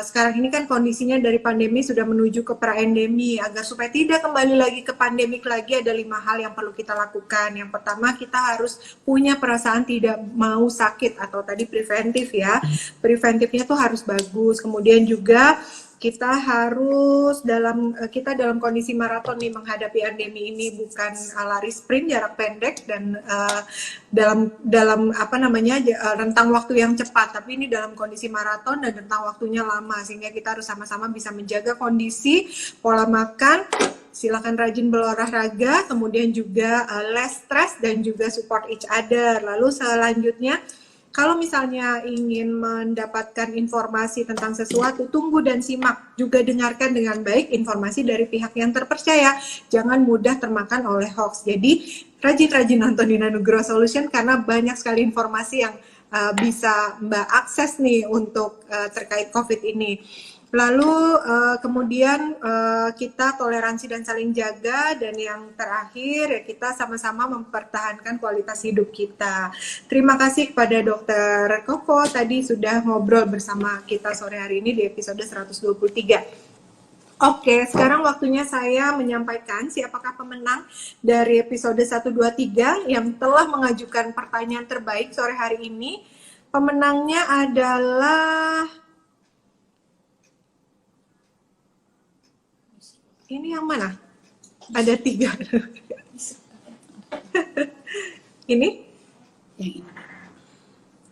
Speaker 1: sekarang ini kan kondisinya dari pandemi sudah menuju ke pra-endemi. Agar supaya tidak kembali lagi ke pandemik lagi, ada 5 hal yang perlu kita lakukan. Yang pertama, kita harus punya perasaan tidak mau sakit atau tadi preventif ya. Preventifnya tuh harus bagus. Kemudian juga kita harus dalam kondisi maraton nih menghadapi endemi ini, bukan lari sprint jarak pendek dan dalam rentang waktu yang cepat, tapi ini dalam kondisi maraton dan rentang waktunya lama, sehingga kita harus sama-sama bisa menjaga kondisi, pola makan, silakan rajin berolahraga, kemudian juga less stress dan juga support each other. Lalu selanjutnya, kalau misalnya ingin mendapatkan informasi tentang sesuatu, tunggu dan simak. Juga dengarkan dengan baik informasi dari pihak yang terpercaya. Jangan mudah termakan oleh hoax. Jadi, rajin-rajin nonton Nina Nugroho Solution karena banyak sekali informasi yang bisa Mbak akses nih untuk terkait COVID ini. Lalu kemudian kita toleransi dan saling jaga, dan yang terakhir ya kita sama-sama mempertahankan kualitas hidup kita. Terima kasih kepada Dokter Koko tadi sudah ngobrol bersama kita sore hari ini di episode 123. Oke, sekarang waktunya saya menyampaikan siapakah pemenang dari episode 123 yang telah mengajukan pertanyaan terbaik sore hari ini. Pemenangnya adalah... Ini yang mana? Ada 3. Ini?
Speaker 3: Yang ini.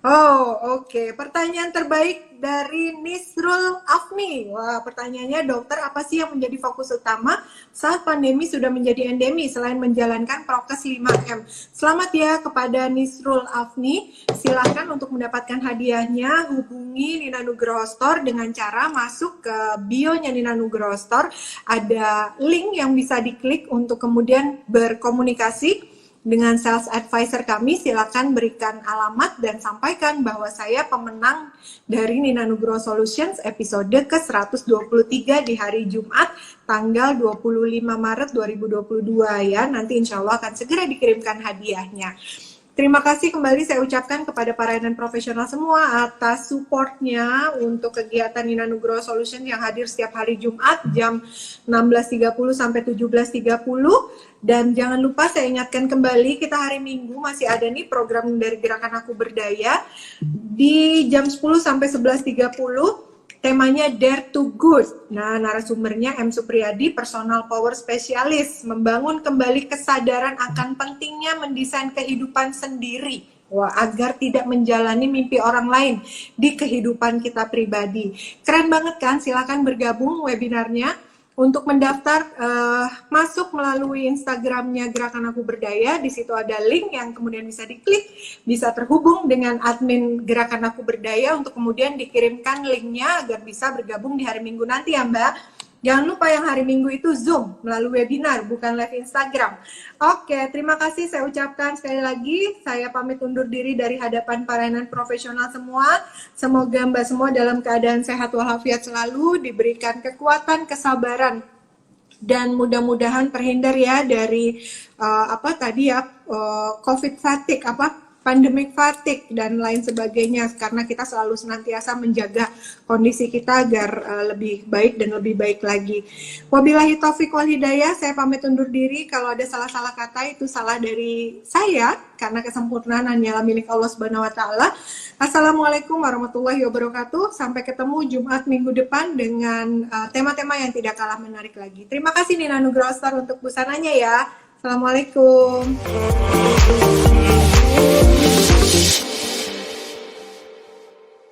Speaker 1: Oh, oke. Pertanyaan terbaik dari Nisrul Afni. Wah, pertanyaannya, dokter, apa sih yang menjadi fokus utama saat pandemi sudah menjadi endemi selain menjalankan prokes 5M? Selamat ya kepada Nisrul Afni. Silakan untuk mendapatkan hadiahnya hubungi Nina Nugroho Store dengan cara masuk ke bio-nya Nina Nugroho Store. Ada link yang bisa diklik untuk kemudian berkomunikasi dengan sales advisor kami. Silakan berikan alamat dan sampaikan bahwa saya pemenang dari Nina Nugroho Solutions episode ke-123 di hari Jumat tanggal 25 Maret 2022 ya. Nanti insya Allah akan segera dikirimkan hadiahnya. Terima kasih kembali saya ucapkan kepada para dan profesional semua atas supportnya untuk kegiatan Nina Nugroho Solution yang hadir setiap hari Jumat jam 16.30 sampai 17.30. Dan jangan lupa saya ingatkan kembali, kita hari Minggu masih ada nih program dari Gerakan Aku Berdaya di jam 10 sampai 11.30. Temanya Dare to Good. Nah, narasumbernya M. Supriyadi, personal power specialist, membangun kembali kesadaran akan pentingnya mendesain kehidupan sendiri. Wah, agar tidak menjalani mimpi orang lain di kehidupan kita pribadi. Keren banget kan? Silakan bergabung webinarnya. Untuk mendaftar, masuk melalui Instagramnya Gerakan Aku Berdaya. Di situ ada link yang kemudian bisa diklik, bisa terhubung dengan admin Gerakan Aku Berdaya untuk kemudian dikirimkan linknya agar bisa bergabung di hari Minggu nanti ya Mbak. Jangan lupa yang hari Minggu itu Zoom melalui webinar, bukan live Instagram. Oke, terima kasih saya ucapkan sekali lagi. Saya pamit undur diri dari hadapan para profesional semua. Semoga Mbak semua dalam keadaan sehat walafiat selalu, diberikan kekuatan, kesabaran, dan mudah-mudahan terhindar ya dari COVID fatigue, pandemic fatigue dan lain sebagainya, karena kita selalu senantiasa menjaga kondisi kita agar lebih baik dan lebih baik lagi. Wabillahi taufiq wal hidayah, saya pamit undur diri. Kalau ada salah-salah kata itu salah dari saya, karena kesempurnaan hanyalah milik Allah Subhanahu wa taala. Assalamualaikum warahmatullahi wabarakatuh. Sampai ketemu Jumat minggu depan dengan tema-tema yang tidak kalah menarik lagi. Terima kasih Nina Nugroho Store untuk busananya ya. Assalamualaikum.